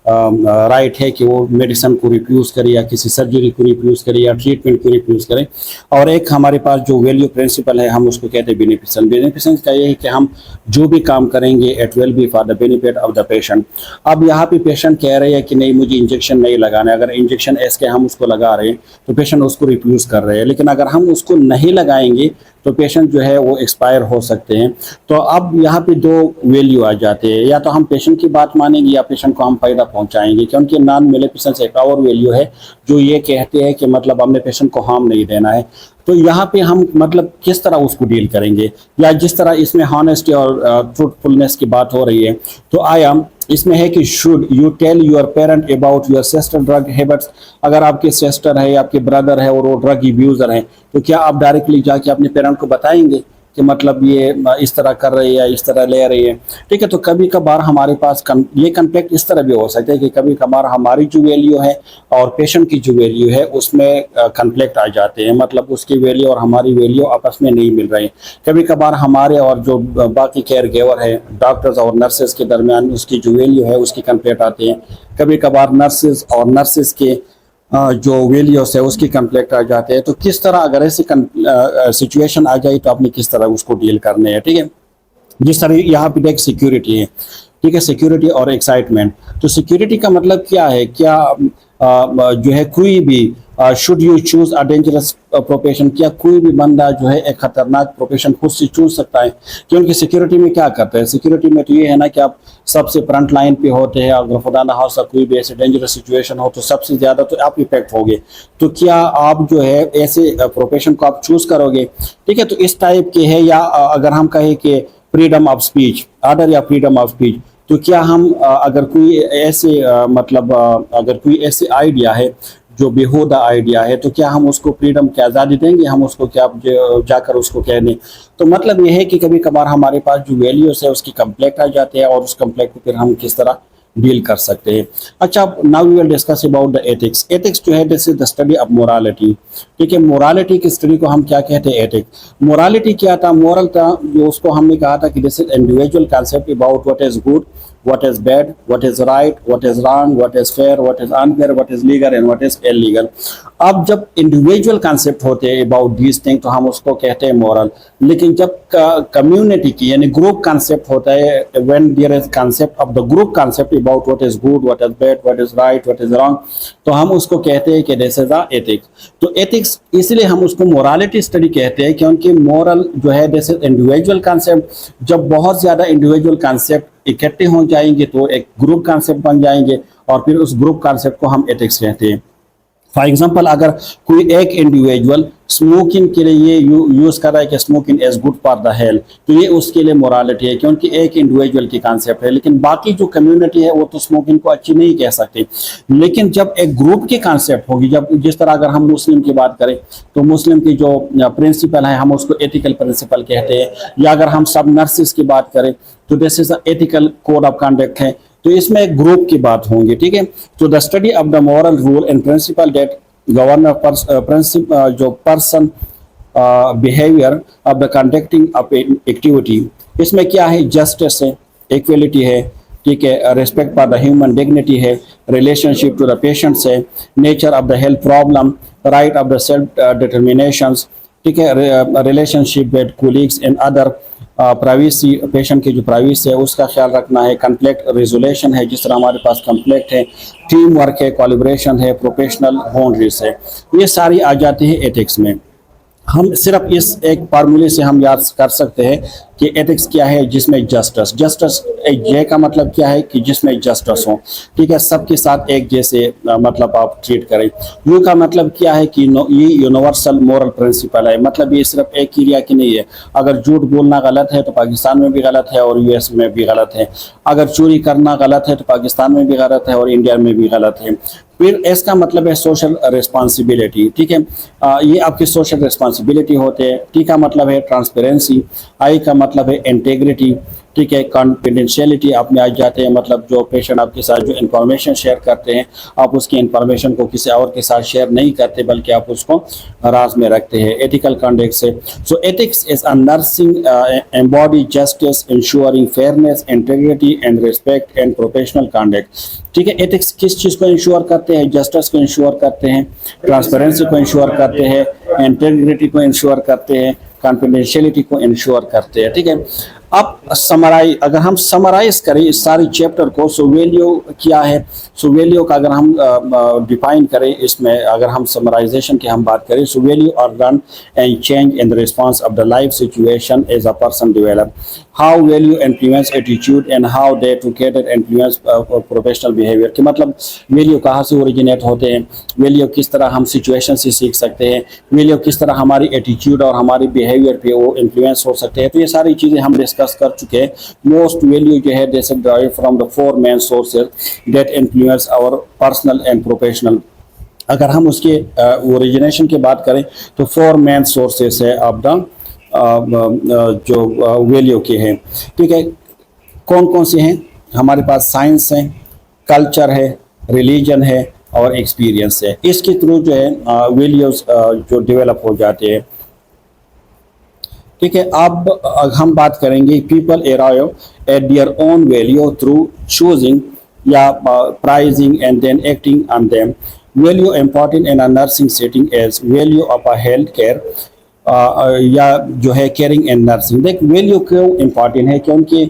राइट है कि वो मेडिसिन को रिफ्यूज़ करे या किसी सर्जरी को रिफ्यूज़ करे या ट्रीटमेंट को रिफ्यूज़ करे। और एक हमारे पास जो वैल्यू प्रिंसिपल है हम उसको कहते हैं बेनिफिसेंस। बेनिफिसेंस का ये है कि हम जो भी काम करेंगे it will be for the benefit of the patient. अब यहाँ पे पेशेंट कह रहे हैं कि नहीं मुझे इंजेक्शन नहीं लगाना है, अगर इंजेक्शन ऐसे हम उसको लगा रहे हैं तो पेशेंट उसको रिफ्यूज़ कर रहे हैं, लेकिन अगर हम उसको नहीं लगाएंगे तो पेशेंट जो है वो एक्सपायर हो सकते हैं। तो अब यहाँ पे दो वैल्यू आ जाते हैं, या तो हम पेशेंट की बात मानेंगे या पेशेंट को हम फ़ायदा पहुँचाएंगे, क्योंकि नॉन मेलेफिसेंस एक और वैल्यू है जो ये कहते हैं कि मतलब हमने पेशेंट को हार्म नहीं देना है। तो यहाँ पे हम मतलब किस तरह उसको डील करेंगे, या जिस तरह इसमें हॉनेस्टी और ट्रूथफुलनेस की बात हो रही है तो आया इसमें है कि should you tell your parent about your sister drug habits. अगर आपके सिस्टर है या आपके ब्रदर है और वो ड्रग यूजर है तो क्या आप डायरेक्टली जाके अपने पेरेंट को बताएंगे कि मतलब ये इस तरह कर रही है, इस तरह ले रही है? ठीक है, तो कभी कभार हमारे पास ये कॉन्फ्लिक्ट इस तरह भी हो सकता है कि कभी कभार हमारी जो वैल्यू है और पेशेंट की जो वैल्यू है उसमें कॉन्फ्लिक्ट आ जाते हैं, मतलब उसकी वैल्यू और हमारी वैल्यू आपस में नहीं मिल रही। कभी कभार हमारे और जो बाकी केयर गिवर है डॉक्टर्स और नर्सेज के दरमियान उसकी जो वैल्यू है उसकी कॉन्फ्लिक्ट आते हैं। कभी कभार नर्सेज और नर्सेज के जो वैल्यूज है उसकी कॉन्फ्लिक्ट आ जाते हैं। तो किस तरह अगर ऐसी सिचुएशन आ जाए तो आपने किस तरह उसको डील करने हैं? ठीक है, जिस तरह यहाँ पे एक सिक्योरिटी है, ठीक है, सिक्योरिटी और एक्साइटमेंट। तो सिक्योरिटी का मतलब क्या है, क्या जो है कोई भी should you choose a dangerous profession, क्या कोई भी बंदा जो है एक खतरनाक प्रोफेशन खुद से चूज सकता है? क्योंकि सिक्योरिटी में क्या करते हैं, सिक्योरिटी में तो ये है ना कि आप सबसे फ्रंट लाइन पे होते हैं, अगर खुदा ना खास्ता कोई भी ऐसे डेंजरस सिचुएशन हो तो सबसे ज़्यादा तो आप इफेक्ट होगे। तो क्या आप जो है ऐसे प्रोफेशन को आप चूज करोगे? ठीक है, तो इस टाइप के है। या अगर हम कहें कि फ्रीडम ऑफ स्पीच, ऑर्डर या फ्रीडम ऑफ स्पीच, तो क्या हम अगर कोई ऐसे मतलब अगर कोई ऐसे आइडिया है जो बेहुदा आइडिया है तो क्या हम उसको फ्रीडम की आज़ादी देंगे, हम उसको क्या जाकर उसको कह दें? तो मतलब ये है कि कभी कभार हमारे पास जो वैल्यूज है उसकी कॉन्फ्लिक्ट आ जाते हैं और उस कॉन्फ्लिक्ट को फिर हम किस तरह डील कर सकते हैं। अच्छा, now we will discuss about the ethics. Ethics जो है this is the study of morality. ठीक है, मोरालिटी की स्टडी को हम क्या कहते हैं? एथिक्स। मोरालिटी क्या था? मोरल था जो उसको हमने कहा था कि this is individual concept about what is good, what is bad, what is right, what is wrong, what is fair, what is unfair, what is legal and what is illegal। अब जब इंडिविजुअल कॉन्सेप्ट होते हैं अबाउट दीज थिंग तो हम उसको कहते हैं मॉरल। लेकिन जब कम्युनिटी की यानी ग्रुप कॉन्सेप्ट होता है, when there is concept of the group concept about what is good, what is bad, what is right, what is wrong, तो हम उसको कहते हैं कि दिस इज द एथिक्स। तो एथिक्स इसलिए हम उसको मोरालिटी स्टडी कहते हैं क्योंकि मॉरल जो है दिस इज इंडिविजुअल कॉन्सेप्ट। जब बहुत ज़्यादा इंडिविजुअल कॉन्सेप्ट इकट्ठे हो जाएंगे तो एक ग्रुप कॉन्सेप्ट बन जाएंगे और फिर उस ग्रुप कॉन्सेप्ट को हम एथिक्स कहते हैं। फॉर एग्जाम्पल, अगर कोई एक इंडिविजुअल स्मोकिंग के लिए ये यूज़ कर रहा है कि smoking is good for the health, तो ये उसके लिए मोरालिटी है क्योंकि एक इंडिविजुअल की कॉन्सेप्ट है। लेकिन बाकी जो कम्युनिटी है वो तो स्मोकिंग को अच्छी नहीं कह सकती। लेकिन जब एक ग्रुप की कॉन्सेप्ट होगी, जब जिस तरह अगर हम मुस्लिम की बात करें तो मुस्लिम की जो प्रिंसिपल है हम उसको एथिकल प्रिंसिपल कहते हैं, या अगर हम सब नर्सिस की बात करें तो this is ethical code of conduct है। तो इसमें एक ग्रुप की बात होंगी। ठीक है, तो the study of the moral rule and principle that govern जो person behaviour of the conducting of activity. इसमें क्या है? जस्टिस है, इक्वलिटी है, ठीक है, respect for the human dignity है, रिलेशनशिप टू द पेशेंट्स है, nature of the health problem, right of the self determinations, ठीक है, relationship with colleagues and other, privacy, patient की जो प्राइवेसी है उसका ख्याल रखना है, कॉन्फ्लिक्ट रेजोल्यूशन है, जिस तरह हमारे पास कॉन्फ्लिक्ट है, टीम वर्क है, कोलैबोरेशन है, प्रोफेशनल बाउंड्रीज है, ये सारी आ जाती है एथिक्स में। हम सिर्फ इस एक फार्मूले से हम याद कर सकते हैं कि एथिक्स क्या है, जिसमें जस्टिस, जस्टिस जे का मतलब क्या है कि जिसमें जस्टिस हो, ठीक है, सबके साथ एक जैसे मतलब आप ट्रीट करें। यू का मतलब क्या है कि ये यूनिवर्सल मॉरल प्रिंसिपल है, मतलब ये सिर्फ एक एरिया की नहीं है। अगर झूठ बोलना गलत है तो पाकिस्तान में भी गलत है और यूएस में भी गलत है। अगर चोरी करना गलत है तो पाकिस्तान में भी गलत है और इंडिया में भी गलत है। फिर इसका मतलब है सोशल रिस्पॉन्सिबिलिटी, ठीक है, ये आपकी सोशल रिस्पॉन्सिबिलिटी होते हैं। टी का मतलब है ट्रांसपेरेंसी, आई का मतलब है इंटेग्रिटी, ठीक है। कॉन्फिडेंशियलिटी आप में आ जाते हैं, मतलब जो पेशेंट आपके साथ जो इंफॉर्मेशन शेयर करते हैं आप उसकी इंफॉर्मेशन को किसी और के साथ शेयर नहीं करते बल्कि आप उसको राज में रखते हैं। एथिकल कंडक्ट से, सो ethics is a nursing embody justice ensuring fairness integrity and respect and professional conduct. ठीक है, एथिक्स किस चीज़ को इंश्योर करते हैं? जस्टिस को इंश्योर करते हैं, ट्रांसपेरेंसी को इंश्योर करते हैं, इंटीग्रिटी को इंश्योर करते हैं, कॉन्फिडेंशियलिटी को इंश्योर करते हैं। ठीक है, अब अगर हम समराइज करें इस सारी चैप्टर को, सो वैल्यू क्या है? सो वैल्यू का अगर हम डिफाइन करें, इसमें अगर हम समराइजेशन की हम बात करें, so value are learn and change in the response of the life situation as a person develop. How value influence attitude and how they together influence professional behaviour. कि मतलब वैल्यू कहाँ से ओरिजिनेट होते हैं, वैल्यू किस तरह हम सिचुएशन से सीख सकते हैं, वैल्यू किस तरह हमारी एटीट्यूड और हमारी बिहेवियर पे वो इन्फ्लुएंस हो सकते हैं। तो ये सारी चीज़ें हम डिस्कस कर चुके हैं। मोस्ट वैल्यू जो है they drive from the 4 main sources that influence our personal and professional. अगर हम उसके ओरिजिनेशन की बात करें तो 4 मेन सोर्सेज है ऑफ द जो वैल्यू के हैं। ठीक है, कौन कौन से हैं? हमारे पास साइंस है, कल्चर है, रिलीजन है और एक्सपीरियंस है। इसके थ्रू जो है वैल्यूज जो डेवलप हो जाते हैं। ठीक है, अब हम बात करेंगे people arrive at their own value through choosing या prizing and then acting on them. Value important in a nursing setting as value of a health care या जो है केयरिंग एंड नर्सिंग। देख वैल्यू क्यों इम्पॉर्टेंट है? क्योंकि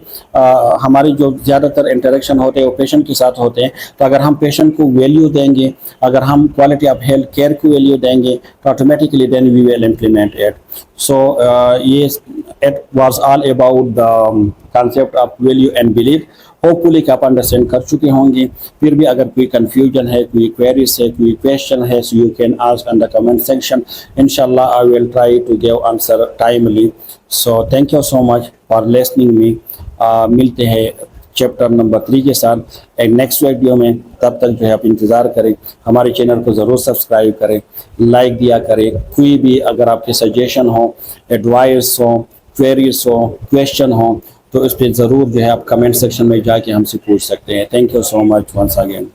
हमारे जो ज़्यादातर इंटरेक्शन होते हैं वो पेशेंट के साथ होते हैं। तो अगर हम पेशेंट को वैल्यू देंगे, अगर हम क्वालिटी ऑफ हेल्थ केयर को वैल्यू देंगे तो automatically then we will implement it. So ये it was all about the concept of value and belief. Hopefully आप अंडरस्टैंड कर चुके होंगे। फिर भी अगर कोई कन्फ्यूजन है, कोई क्वेरीज है, कोई क्वेश्चन है, so you can ask in the comment section. इंशाल्लाह I will try to give answer timely. So thank you so much for listening me. मिलते हैं चैप्टर नंबर 3 के साथ एक नेक्स्ट वीडियो में। तब तक जो है आप इंतज़ार करें, हमारे चैनल को ज़रूर सब्सक्राइब करें, लाइक दिया करें। कोई भी अगर आपके सजेशन हो, एडवाइस हो, क्वेरीज हो, क्वेश्चन हो तो इस पर ज़रूर जो है आप कमेंट सेक्शन में जाके हमसे पूछ सकते हैं। Thank you so much once again.